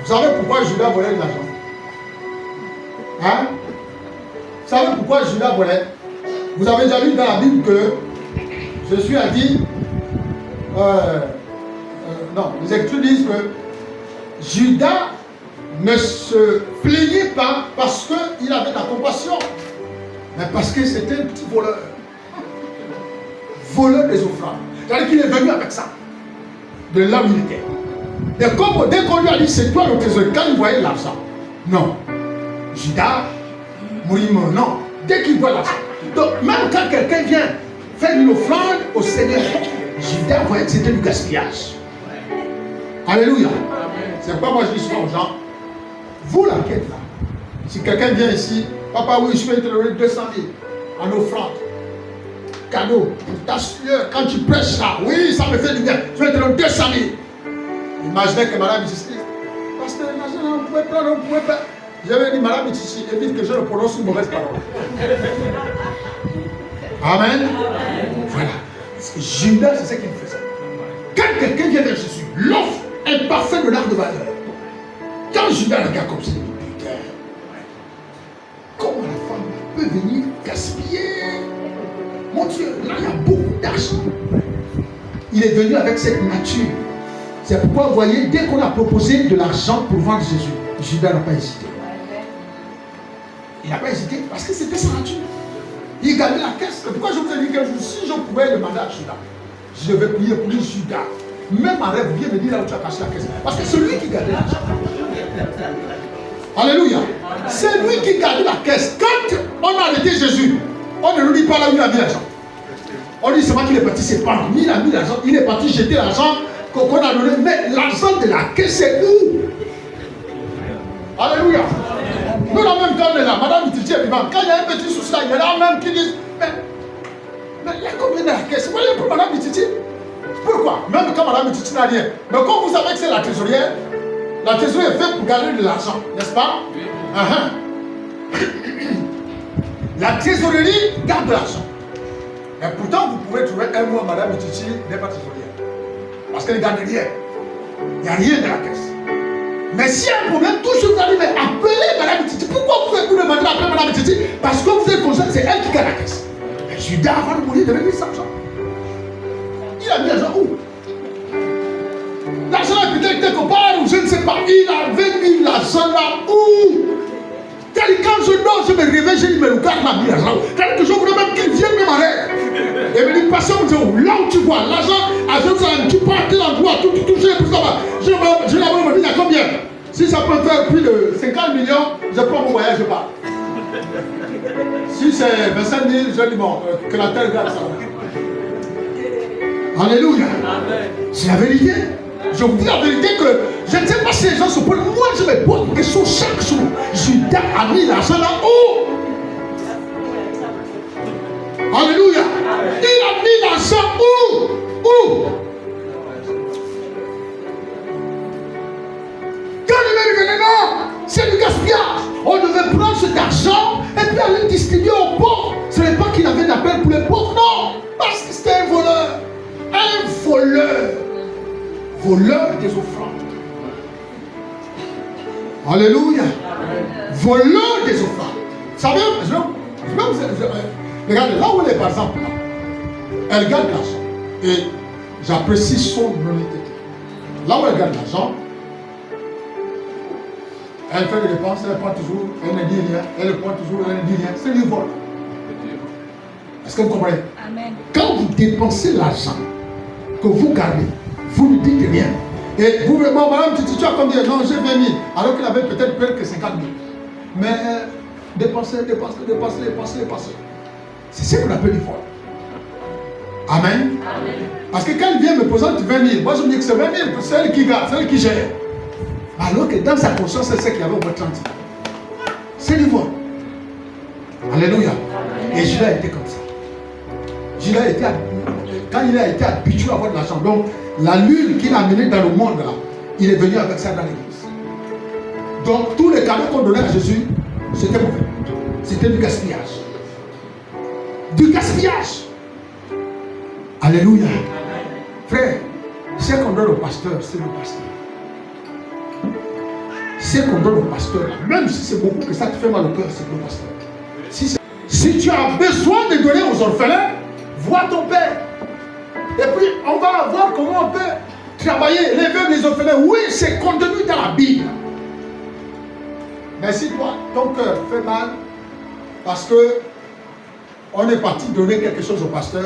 Vous savez pourquoi Judas volait de l'argent? Hein? Vous savez pourquoi Judas volait? Vous avez déjà lu dans la Bible que Jésus a dit, non, les Écritures disent que Judas ne se plaignait pas parce qu'il avait de la compassion, mais parce que c'était un petit voleur. Voleur des offrandes. C'est-à-dire qu'il est venu avec ça, de là où il était. Et comme dès qu'on lui a dit c'est toi le trésorier, quand il voyait l'argent, non. Judas, mourir, non. Dès qu'il voit l'argent. Donc même quand quelqu'un vient faire une offrande au Seigneur, Judas voyait que c'était du gaspillage. Alléluia. C'est pourquoi moi je dis souvent aux gens, vous la quête là, si quelqu'un vient ici, papa oui je vais te donner 200 000 en offrande, cadeau, ta sueur, quand tu prêches ça, oui ça me fait du bien, je vais te donner 200 000. Imaginez que madame dit, pasteur, on ne pouvait pas, on ne pouvait pas. J'avais dit, madame Itichi, évite que je ne prononce une mauvaise parole. Amen. Voilà. Judas, c'est ce qu'il faisait. Quand quelqu'un vient vers Jésus, l'offre imparfaite de l'art de valeur. Quand Judas regarde comme ça, il dit, putain, comment la femme peut venir gaspiller? Mon Dieu, là il y a beaucoup d'argent. Il est venu avec cette nature. C'est pourquoi vous voyez, dès qu'on a proposé de l'argent pour vendre Jésus, Judas n'a pas hésité. Il n'a pas hésité parce que c'était sa nature. Il gagnait la caisse. C'est pourquoi je vous ai dit que si je pouvais demander à Judas, je vais prier pour lui, Judas. Même en rêve, viens me dire là où tu as caché la caisse. Parce que c'est lui qui gagnait l'argent. Alléluia. C'est lui qui gagnait la caisse. Quand on a arrêté Jésus, on ne nous dit pas là où il a mis l'argent. On dit seulement qu'il est parti se pendre. Il a mis l'argent, il est parti jeter l'argent qu'on a donné. Mais l'argent de la caisse, c'est où? Alléluia. Nous, là même quand on est là, madame Titi est vivante. Quand il y a un petit souci là, il y en a même qui disent, mais il y a combien de la caisse? Vous voyez pour madame Titi? Pourquoi? Même quand madame Titi n'a rien. Mais quand vous savez que c'est la trésorière est faite pour gagner de l'argent, n'est-ce pas? Oui. La trésorerie garde de l'argent. Mais pourtant, vous pouvez trouver un mois, madame Titi n'est pas trésorière. Parce qu'elle ne garde rien. Il n'y a rien dans la caisse. Mais s'il y a un problème, toujours vous allez appeler madame Titi. Pourquoi vous demandez d'appeler madame Titi? Parce que vous êtes conscient que c'est elle qui garde la caisse. Mais Judas, avant de mourir, devait dire ça. Il a mis l'argent où? L'argent est peut-être quelque part où je ne sais pas. Il avait mis l'argent là où? Quand je dors, je me réveille, je dis, mais le gars m'a mis l'argent. Quand je voudrais même qu'il vienne me m'arrête. Et me dit, pasteur, là où tu vois l'argent, à Jérusalem, tu pars à tel endroit, tout touché, tout ça. Je l'avais me dit, il y a combien? Si ça peut faire plus de 50 millions, je prends mon voyage, je pars. Si c'est 25 000, je dis, bon, que la terre garde ça. Alléluia. C'est la vérité. Je vous dis la vérité que je ne sais pas si les gens se posent. Moi, je me pose une question chaque jour. Judas a mis l'argent là-haut. Alléluia. Il a mis l'argent où? Quand il est revenu, non, c'est du gaspillage. On devait prendre voleurs. Voleurs des offrandes. Alléluia. Voleurs des offrandes. Vous savez, regardez, là où elle est par exemple, là, elle garde l'argent. Et j'apprécie son honnêteté. Là où elle garde l'argent, elle fait des dépenses, elle prend toujours, elle ne dit rien, elle prend toujours, elle ne dit rien. C'est du vol. Est-ce que vous comprenez? Amen. Quand vous dépensez l'argent que vous gardez, vous ne dites rien. Et vous, bon, madame, tu as combien? Non, j'ai 20 000. Alors qu'il avait peut-être peur que 50 000. Mais dépenser. C'est ce qu'on appelle du vol. Amen. Amen. Parce que quand il vient me présenter 20 000, moi je me dis que c'est 20 000, c'est elle qui garde, c'est elle qui gère. Alors que dans sa conscience, elle sait qu'il y avait au moins 30 000. C'est du vol. Alléluia. Amen. Et Judas était comme ça. Judas était, quand il a été habitué à avoir de l'argent, donc la lune qu'il a amenée dans le monde, là, il est venu avec ça dans l'église. Donc tous les cadeaux qu'on donnait à Jésus, c'était mauvais. C'était du gaspillage. Du gaspillage. Alléluia. Frère, ce qu'on donne au pasteur, c'est le pasteur. Ce qu'on donne au pasteur, même si c'est beaucoup que ça te fait mal au cœur, c'est le pasteur. Si tu as besoin de donner aux orphelins, vois ton père. Et puis, on va voir comment on peut travailler les veuves des orphelins. Oui, c'est contenu dans la Bible. Mais si toi, ton cœur fait mal, parce que on est parti donner quelque chose au pasteur,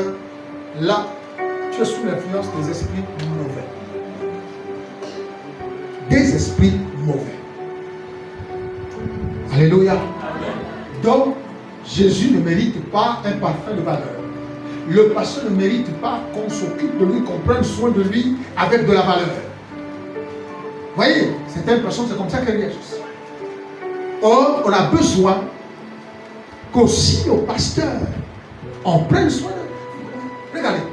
là, tu es sous l'influence des esprits mauvais. Des esprits mauvais. Alléluia. Donc, Jésus ne mérite pas un parfum de valeur. Le pasteur ne mérite pas qu'on s'occupe de lui, qu'on prenne soin de lui avec de la valeur. Vous voyez, certaines personnes, c'est comme ça qu'elles réagissent. Or, on a besoin qu'aussi au pasteur, on prenne soin de lui. Regardez,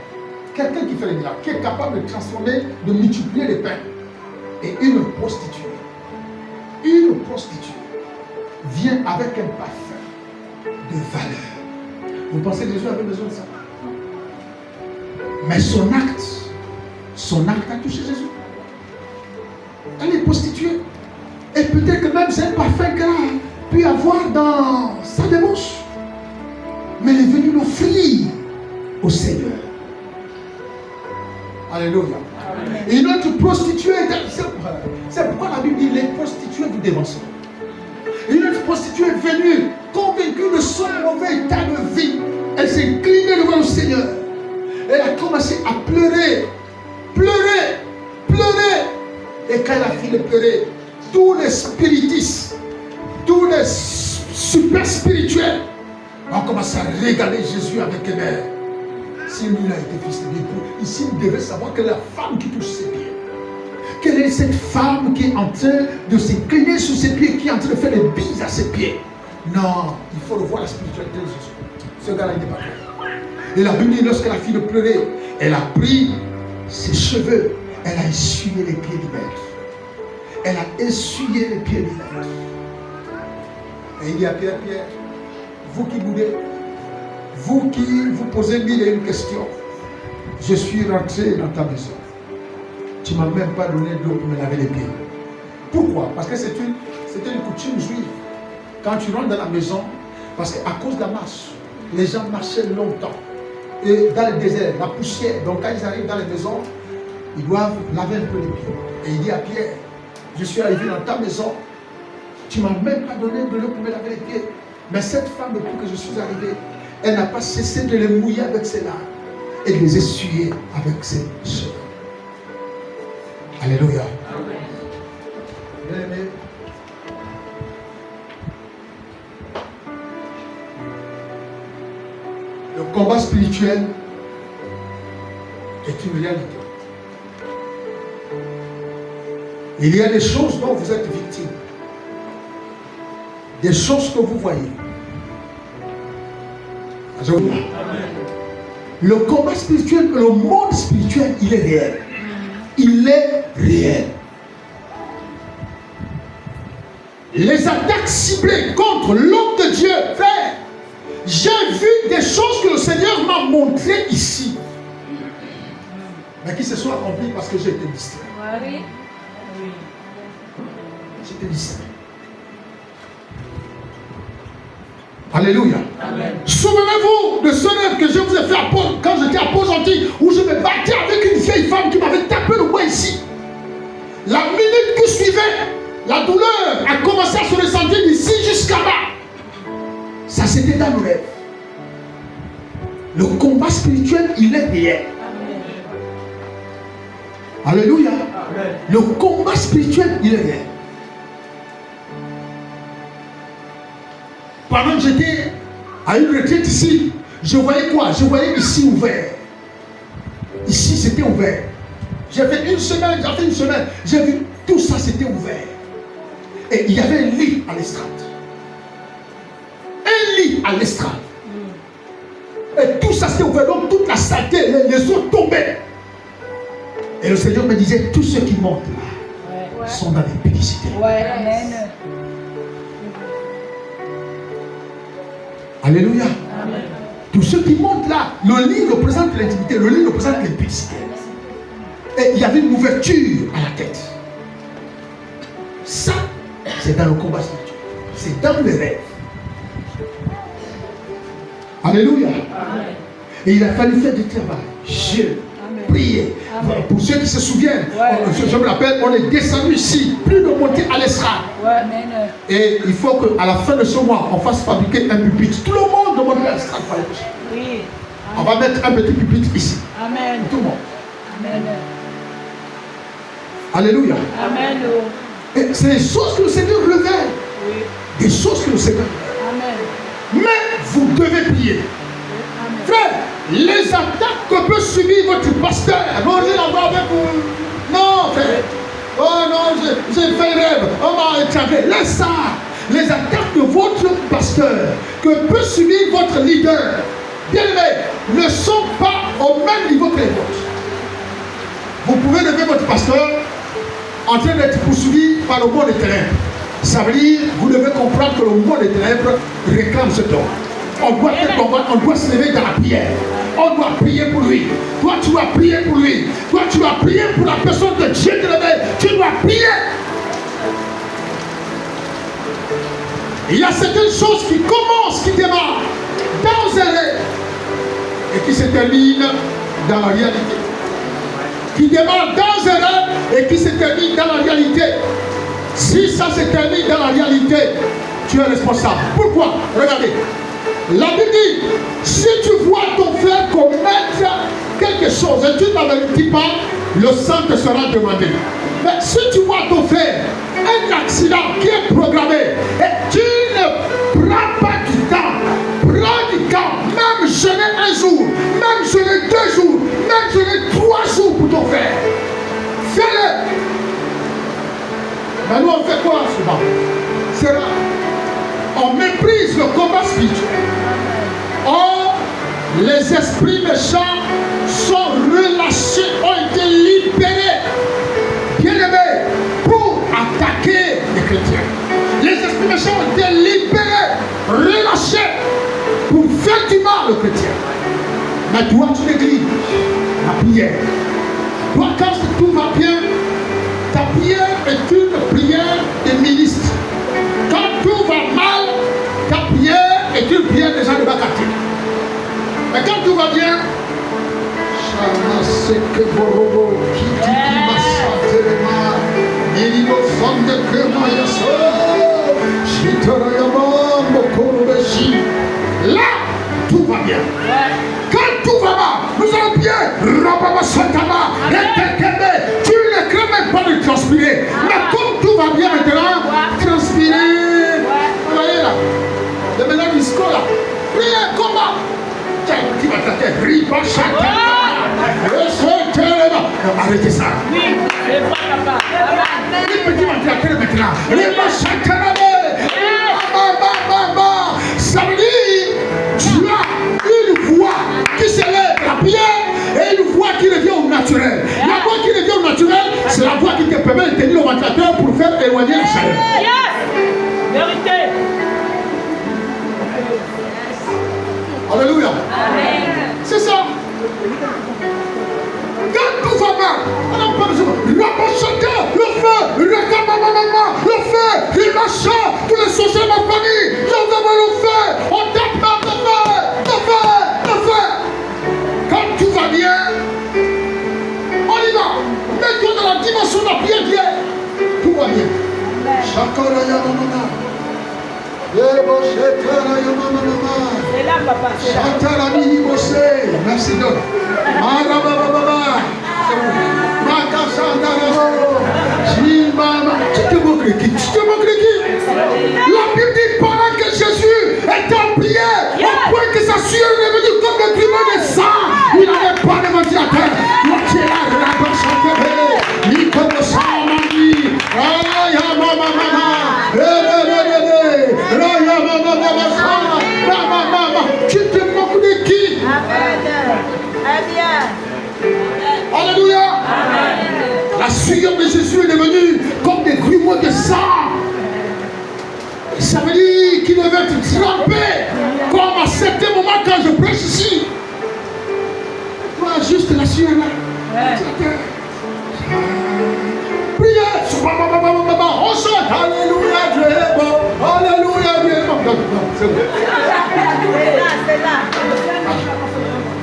quelqu'un qui fait les miracles, qui est capable de transformer, de multiplier les pains. Et une prostituée vient avec un parfum de valeur. Vous pensez que Jésus avait besoin de ça? Mais son acte a touché Jésus. Elle est prostituée. Et peut-être que même c'est un parfum qu'elle a pu avoir dans sa démarche. Mais elle est venue l'offrir au Seigneur. Alléluia. Amen. Et une autre prostituée, c'est pourquoi la Bible dit les prostituées vous dévanceront. Une autre prostituée est venue, convaincue de son mauvais état de vie. Elle s'est inclinée devant le Seigneur. Elle a commencé à pleurer. Et quand elle a fini de pleurer, tous les spiritistes, tous les super spirituels ont commencé à regarder Jésus avec aimeur. Si lui a été fils de Dieu, ici il devait savoir que la femme qui touche ses pieds. Quelle est cette femme qui est en train de s'incliner sur ses pieds, qui est en train de faire des bises à ses pieds? Non, il faut revoir la spiritualité de Jésus. Ce gars-là, il n'est pas clair. Et la Bible dit, lorsqu'elle a fini de pleurer, elle a pris ses cheveux, elle a essuyé les pieds du maître. Elle a essuyé les pieds du maître. Et il dit à Pierre, vous qui boudez, vous qui vous posez mille et une questions, je suis rentré dans ta maison. Tu ne m'as même pas donné d'eau pour me laver les pieds. Pourquoi? Parce que c'était une coutume juive. Quand tu rentres dans la maison, parce qu'à cause de la marche, les gens marchaient longtemps. Et dans le désert, la poussière, donc quand ils arrivent dans les maisons, ils doivent laver un peu les pieds. Et il dit à Pierre, je suis arrivé dans ta maison, tu ne m'as même pas donné de l'eau pour me laver les pieds. Mais cette femme, depuis que je suis arrivé, elle n'a pas cessé de les mouiller avec ses larmes et de les essuyer avec ses cheveux. Alléluia. Bien aimé. Le combat spirituel est une réalité. Il y a des choses dont vous êtes victime. Des choses que vous voyez. Amen. Le combat spirituel, le monde spirituel, il est réel. Il est réel. Les attaques ciblées contre l'homme de Dieu, frère, j'ai vu des choses que le Seigneur m'a montrées ici. mais qui se soit accompli parce que j'ai été distrait. Oui. J'étais distrait. Alléluia. Souvenez-vous de ce rêve que je vous ai fait quand j'étais à Port-Gentil, où je me battais avec une vieille femme qui m'avait tapé le poing ici. La minute qui suivait, la douleur a commencé à se ressentir d'ici jusqu'à là. Ça, c'était dans le rêve. Le combat spirituel, il est réel. Alléluia. Amen. Le combat spirituel, il est réel. Pendant que j'étais à une retraite ici, je voyais quoi? Je voyais ici ouvert. Ici, c'était ouvert. J'ai fait une semaine, j'ai vu tout ça, c'était ouvert. Et il y avait un lit à l'estrade. Un lit à l'estrade. Et tout ça, c'était ouvert. Donc, toute la saleté, les eaux tombaient. Et le Seigneur me disait, tous ceux qui montent là sont dans l'impudicité. Amen. Alléluia. Amen. Tous ceux qui montent là, le lit représente l'intimité, le lit représente l'impudicité. Et il y avait une ouverture à la tête. Ça, c'est dans le combat spirituel. C'est dans le rêve. Alléluia. Amen. Et il a fallu faire du travail. Prier. Amen. Pour ceux qui se souviennent, je me rappelle, on est descendu ici, plus de monter à l'estrade. Et il faut qu'à la fin de ce mois, on fasse fabriquer un pupitre. Tout le monde demande à l'estrade. Oui. On va mettre un petit pupitre ici. Amen. Tout le monde. Amen. Alléluia. Amen. Et c'est des choses que le Seigneur révèle. Oui. Des choses que le Seigneur révèle. Amen. Mais vous devez prier. Amen. Frère, les attaques que peut subir votre pasteur, non, je n'en vois avec vous. Non, frère. Oh non, j'ai fait rêve. On m'a échappé. Laisse ça. Les attaques de votre pasteur que peut subir votre leader, bien aimé, ne sont pas au même niveau que les vôtres. Vous pouvez lever votre pasteur en train d'être poursuivi par le monde des ténèbres. Ça veut dire, vous devez comprendre que le monde des ténèbres réclame ce don. On doit faire combattre, on doit se lever dans la prière. On doit prier pour lui. Toi, tu dois prier pour lui. Toi, tu dois prier pour la personne que Dieu te révèle. Tu dois prier. Il y a certaines choses qui commencent, qui démarrent dans un rêve et qui se terminent dans la réalité. Qui démarrent dans un rêve et qui se terminent dans la réalité. Si ça se termine dans la réalité, tu es responsable. Pourquoi? Regardez. La Bible dit, si tu vois ton frère commettre quelque chose et tu n'avertis pas, le sang te sera demandé. Mais si tu vois ton frère, un accident qui est programmé, et tu ne prends pas du temps, prends du temps, même jeûner un jour, même jeûner 2 jours, même jeûner 3 jours pour ton frère. Fais-le. Mais nous on fait quoi souvent? C'est là. On méprise le combat spirituel. Or, les esprits méchants sont relâchés, ont été libérés, bien aimés, pour attaquer les chrétiens. Les esprits méchants ont été libérés, relâchés, pour faire du mal aux chrétiens. Mais toi, tu négliges la prière. Toi, quand tout va bien, ta prière est une prière de ministre. Quand tout va mal, ta prière est une prière des gens de Bakati. Mais quand tout va bien, là, tout va bien. Quand tout va mal, nous allons bien. Tu ne crains même pas de transpirer. Mais comme tout va bien maintenant, transpirer. Vous voyez là, le ménage du score là. Priez, combat. Qui va t'attaquer? Riba chacun. Arrêtez ça. Oui, c'est pas capable. Les petits vont t'attaquer maintenant. Riba chacun. Ça veut dire, tu as une voix qui s'élève la prière et une voix qui revient au naturel. La voix qui revient au naturel, c'est la voix qui te permet de tenir le ventilateur pour faire éloigner la chaleur. Yes! Vérité. Alléluia. Amen. C'est ça. Quand tout dimension de la prière d'hier, tout va bien. C'est là, papa. C'est là. Merci donc. Tu te moques de qui? Tu te moques de qui? La Bible dit pendant que Jésus était en prière, au point que sa sueur est venue comme le climat de sang, il n'avait pas de ventilateur. Tu es là, il comme le sang m'a dit. Tu te moques de qui? Alléluia. La sueur de Jésus est devenue comme des grumeaux de sang. Ça veut dire qu'il devait être trempé comme à certains moments quand je prêche ici. Toi, juste la sueur là. Priez. On chante. Alléluia, Dieu est bon. Alléluia, Dieu est bon. Non, c'est bon. C'est là.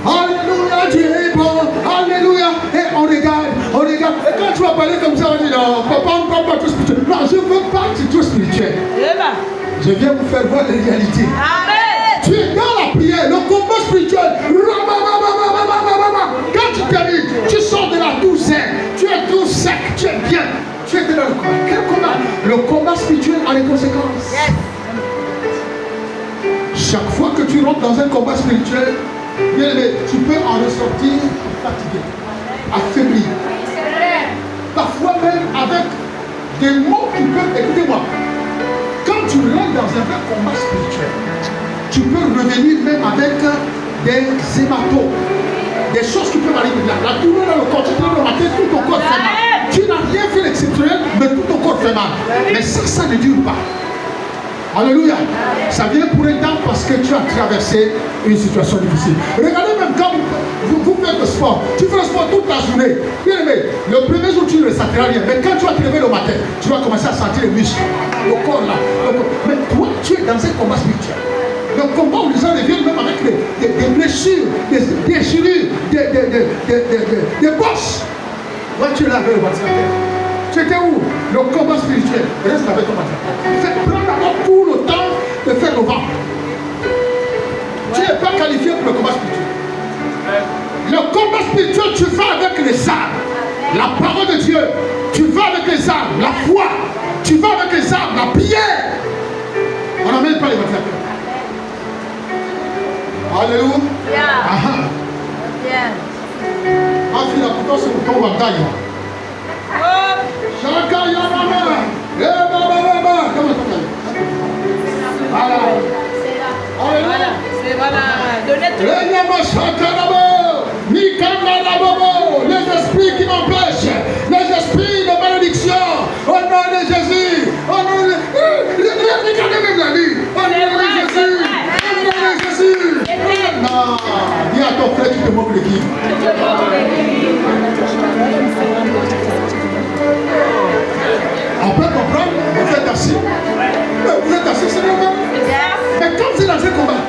Alléluia, Dieu est bon. Alléluia. Et on regarde. Et quand tu vas parler comme ça, on dit non, papa, on ne parle pas tout spirituel. Non, je ne veux pas que tu sois spirituel. Je viens vous faire voir les réalités. Amen. Tu es dans la prière, le combat spirituel. Quand tu termines, tu sors de la douzaine. Tu es tout sec, tu es bien. Tu es dans le combat. Quel combat? Le combat spirituel a des conséquences. Yes. Chaque fois que tu rentres dans un combat spirituel, tu peux en ressortir fatigué, affaibli. Parfois même avec des mots qui peuvent, écoutez-moi, quand tu rentres dans un vrai combat spirituel, tu peux revenir même avec des hématomes, des choses qui peuvent arriver là. La douleur dans le corps, tu te lèves le matin, tout ton corps fait mal. Tu n'as rien fait d'exceptionnel, mais tout ton corps fait mal. Mais ça ne dure pas. Alléluia. Ça vient pour un temps parce que tu as traversé une situation difficile. Regardez même quand vous faites le sport. Tu fais le sport toute la journée. Bien aimé, le premier jour tu ne ressentiras rien. Mais quand tu vas te lever le matin, tu vas commencer à sentir les muscles. Le corps là. Mais toi, tu es dans un combat spirituel. Le combat où les gens reviennent même avec des blessures, des déchirures, des bosses. Toi, tu es là avec le ventilateur. Tu étais où? Le combat spirituel. Reste avec ton ventilateur. Prends d'abord tout le temps de faire le vent. Tu n'es pas qualifié pour le combat spirituel. Le combat spirituel, tu vas avec les armes. La parole de Dieu. Tu vas avec les armes. La foi. Tu vas avec les armes. La prière. On n'amène pas les ventilateurs. Alléluia. Ah, pourtant c'est pour ton bataille. Chacun y a maman. Comment ça s'appelle? Voilà. Alléluia. C'est voilà. Donnez tout. Les esprits qui m'empêchent, les esprits de malédiction, au nom de Jésus, au nom de regardez même la vie, au nom de Jésus, au nom de Jésus. Non, dis à ton frère, tu te moques de qui? On peut comprendre, vous êtes assis. Vous êtes assis, c'est normal. Mais quand vous êtes dans un combat,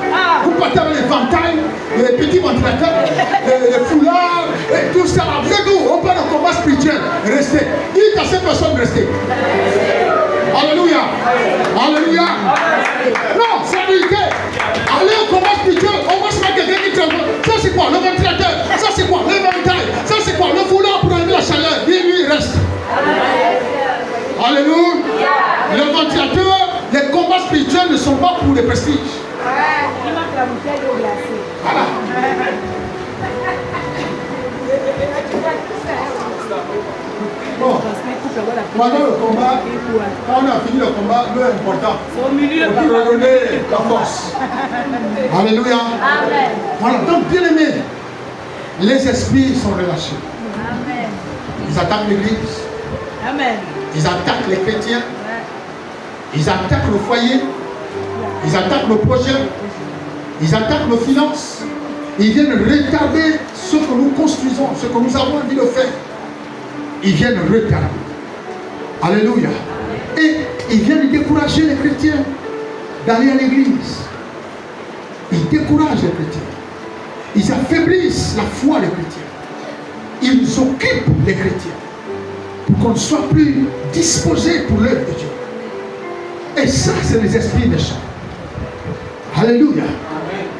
vous partez avec les ventailles, les petits ventilateurs, les foulards, et tout ça. Vous êtes où? On parle de combat spirituel. Restez. Dites à cette personne de rester. Alléluia. Alléluia. Non, c'est la vérité. Allez au combat spirituel, on va se mettre quelqu'un qui travaille. Ça c'est quoi? Le ventilateur. Ça c'est quoi? Le ventail. Ça c'est quoi? Le foulard pour enlever la chaleur. Lui, reste. Alléluia. Le ventilateur, les combats spirituels ne sont pas pour les prestiges. Voilà. Bon. Pendant le combat, quand on a fini le combat, l'heure important. C'est au milieu. Pour redonner la force. Alléluia. Amen. Voilà, donc bien aimé, les esprits sont relâchés. Amen. Ils attaquent l'église. Amen. Ils attaquent les chrétiens. Ils attaquent le foyer. Ils attaquent le projet. Ils attaquent nos finances. Ils viennent retarder ce que nous construisons, ce que nous avons envie de faire. Ils viennent retarder. Alléluia. Et ils viennent décourager les chrétiens d'aller à l'église. Ils découragent les chrétiens. Ils affaiblissent la foi des chrétiens. Ils occupent les chrétiens. pour qu'on ne soit plus disposé pour l'œuvre de Dieu. Et ça, c'est les esprits méchants. Alléluia.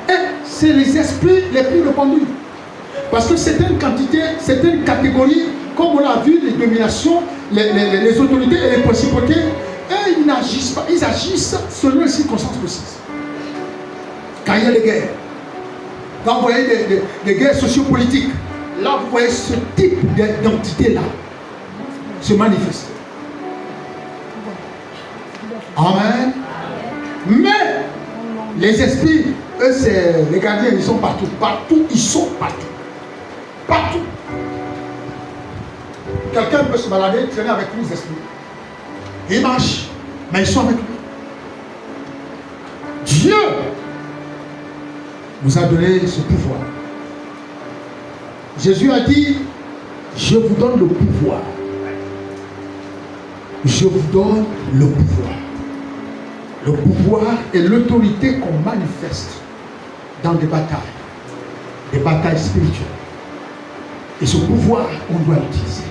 Et c'est les esprits les plus répandus. Parce que c'est une quantité, c'est une catégorie, comme on l'a vu, les dominations, les autorités et les principautés, et ils n'agissent pas, ils agissent selon les circonstances précises. Quand il y a des guerres, quand vous voyez des guerres sociopolitiques, là vous voyez ce type d'entité-là se manifester. Amen. Mais les esprits, eux, c'est les gardiens, ils sont partout. Partout, ils sont partout. Partout. Quelqu'un peut se balader, traîner avec lui, les esprits. Ils marchent, mais ils sont avec lui. Dieu nous a donné ce pouvoir. Jésus a dit, je vous donne le pouvoir. Je vous donne le pouvoir. Le pouvoir est l'autorité qu'on manifeste dans des batailles spirituelles. Et ce pouvoir, on doit l'utiliser.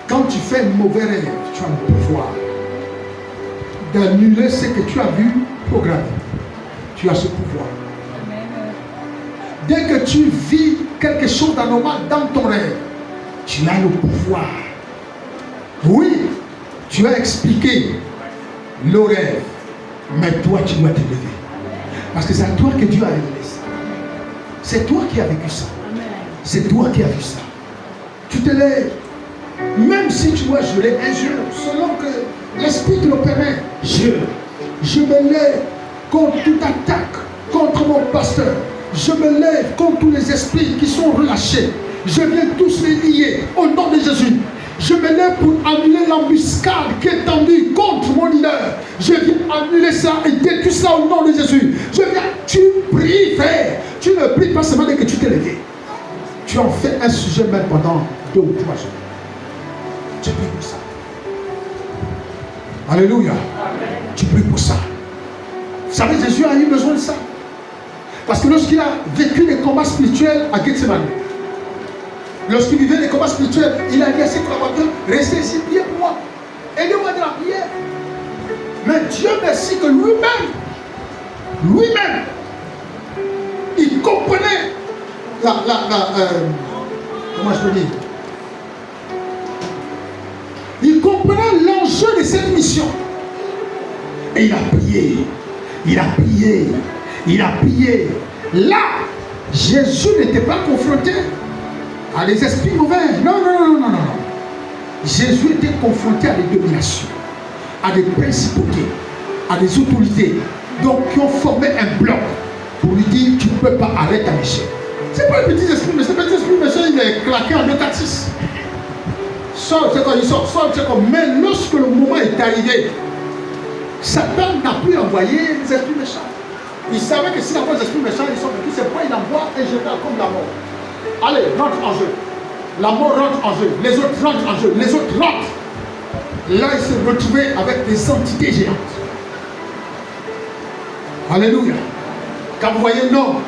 Quand tu fais un mauvais rêve, tu as le pouvoir d'annuler ce que tu as vu programmé. Tu as ce pouvoir. Dès que tu vis quelque chose d'anormal dans ton rêve, tu as le pouvoir. Oui, tu as expliqué le rêve, mais toi tu dois te lever. Parce que c'est à toi que Dieu a révélé ça. C'est toi qui as vécu ça. C'est toi qui as vu ça. Tu te lèves. Même si tu dois jurer un jour, selon que l'Esprit te le permet, je me lève contre toute attaque, contre mon pasteur. Je me lève contre tous les esprits qui sont relâchés. Je viens tous les lier au nom de Jésus. Je me lève pour annuler l'embuscade qui est tendue contre mon leader. Je viens annuler ça et détruire ça au nom de Jésus. Je viens, tu pries, frère. Tu ne pries pas seulement dès que tu t'es levé. Tu en fais un sujet même pendant 2 ou 3 jours. Tu pries pour ça. Alléluia. Tu pries pour ça. Vous savez, Jésus a eu besoin de ça. Parce que lorsqu'il a vécu les combats spirituels à Gethsemane, lorsqu'il vivait les combats spirituels, il a dit à ses collaborateurs, restez ici, priez pour moi. Aidez-moi dans la prière. Mais Dieu merci que lui-même, il comprenait comment je peux dire, il comprenait l'enjeu de cette mission. Et il a prié. Il a prié. Il a prié. Là, Jésus n'était pas confronté à des esprits mauvais. Non. Jésus était confronté à des dominations, à des principautés, à des autorités, donc qui ont formé un bloc pour lui dire tu ne peux pas arrêter ta mission. Ce n'est pas le petit esprit, mais ce petit esprit, monsieur, il est claqué en 2-4-6. Saul, c'est quand il sort, Saul, c'est comme. Mais lorsque le moment est arrivé, Satan n'a plus envoyé les esprits méchants. Il savait que s'il envoie les esprits méchants, ils sont vécus, c'est pourquoi il envoie un général comme la mort. Allez, rentre en jeu. La mort rentre en jeu. Les autres rentrent en jeu. Les autres rentrent. Là, il s'est retrouvé avec des entités géantes. Alléluia. Quand vous voyez un homme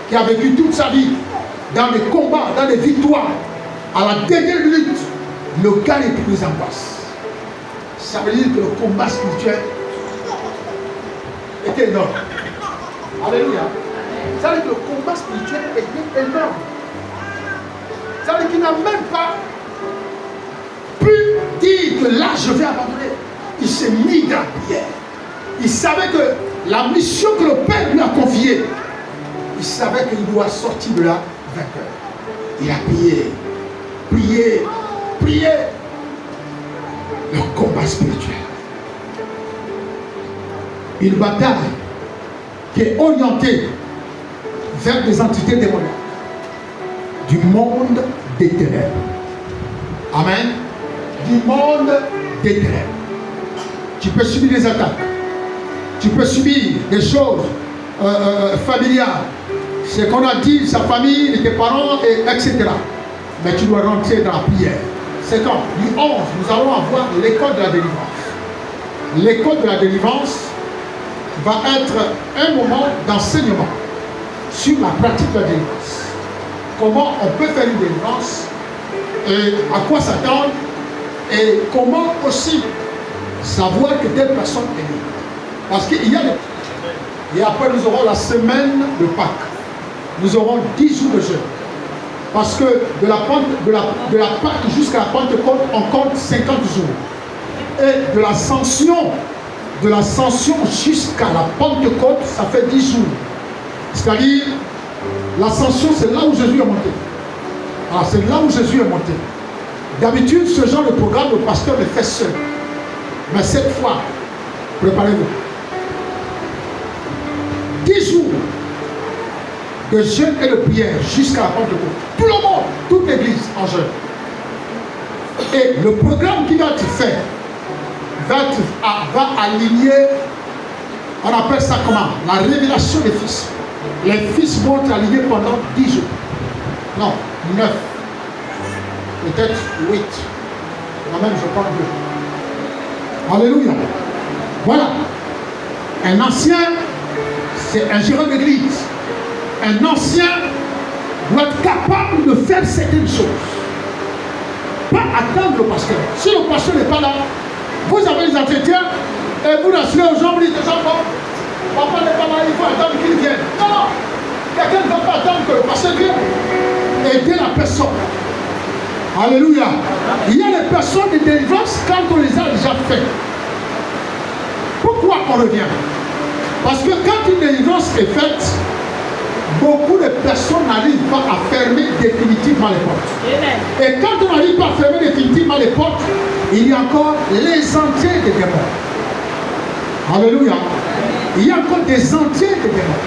qui a vécu toute sa vie dans des combats, dans des victoires, à la dernière lutte, le gars est plus en passe. Ça veut dire que le combat spirituel était énorme. Alléluia. Ça veut dire que le combat spirituel était énorme. Ça veut dire qu'il n'a même pas pu dire que là je vais abandonner. Il s'est mis dans la prière. Il savait que la mission que le Père lui a confiée, il savait qu'il doit sortir de là vainqueur. Il a prié. Le combat spirituel. Une bataille qui est orientée vers des entités démoniaques du monde des ténèbres. Amen. Du monde des ténèbres. Tu peux subir des attaques. Tu peux subir des choses familiales. Ce qu'on a dit, sa famille, tes parents, etc. Mais tu dois rentrer dans la prière. C'est quand du 11, nous allons avoir l'école de la délivrance. L'école de la délivrance va être un moment d'enseignement sur la pratique de la délivrance. Comment on peut faire une délivrance et à quoi s'attendre Et comment aussi savoir que telle personne est libre. Parce qu'il y a des... Et après nous aurons la semaine de Pâques. Nous aurons 10 jours de jeûne. Parce que de la Pâques jusqu'à la Pentecôte, on compte 50 jours. Et de l'ascension jusqu'à la Pentecôte, ça fait 10 jours. C'est-à-dire, l'ascension, c'est là où Jésus est monté. Alors, c'est là où Jésus est monté. D'habitude, ce genre de programme, le pasteur le fait seul. Mais cette fois, préparez-vous. 10 jours de jeûne et de prière jusqu'à la Pentecôte. Tout le monde, toute l'église en jeûne. Et le programme qui va être fait va aligner, on appelle ça comment? La révélation des fils. Les fils vont être alignés pendant 10 jours. Non, 9. Peut-être 8. Moi-même, je prends 2. Alléluia. Voilà. Un ancien, c'est un gérant d'église. Un ancien doit être capable de faire certaines choses. Pas attendre le pasteur. Si le pasteur n'est pas là, vous avez les entretiens et vous rassurez aux gens, vous dites, papa n'est pas là, il faut attendre qu'il vienne. Non, non. Quelqu'un ne va pas attendre que le pasteur vienne. Aider la personne. Alléluia. Il y a des personnes de délivrance quand on les a déjà fait. Pourquoi on revient? Parce que quand une délivrance est faite, beaucoup de personnes n'arrivent pas à fermer définitivement les portes. Et quand on n'arrive pas à fermer définitivement les portes, il y a encore les entiers des démons. Alléluia. Il y a encore des entiers des démons.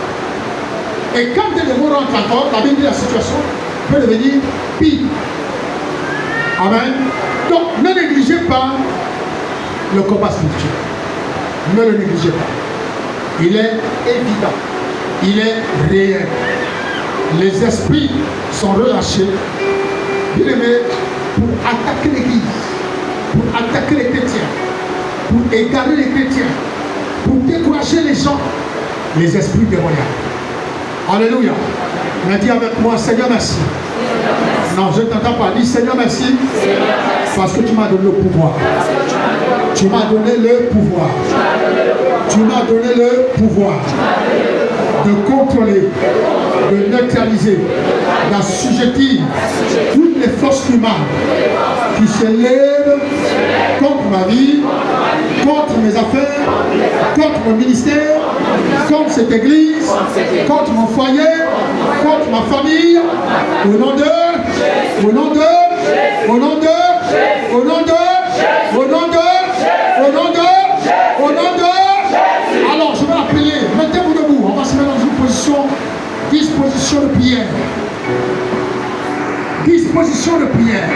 Et quand des démons rentrent encore, la Bible dit la situation peut devenir pire. Amen. Donc ne négligez pas le combat spirituel. Ne le négligez pas. Il est évident. Il est réel. Les esprits sont relâchés, bien aimés, pour attaquer l'église, pour attaquer les chrétiens, pour égarer les chrétiens, pour décourager les gens, les esprits démoniaques. Alléluia. Mais dis avec moi, Seigneur, merci. Non, je ne t'entends pas. Dis Seigneur, merci. Parce que tu m'as donné le pouvoir. Tu m'as donné le pouvoir. Tu m'as donné le pouvoir de contrôler, de neutraliser, d'assujettir toutes les forces humaines qui s'élèvent contre ma vie, contre mes affaires, contre mon ministère, contre cette église, contre mon foyer, contre ma famille, au nom de, au nom de, au nom de, au nom de, au nom de, au nom de, au nom de. Alors je vais appeler, mettez-vous debout, on va se mettre dans une position, disposition de prière. Disposition de prière.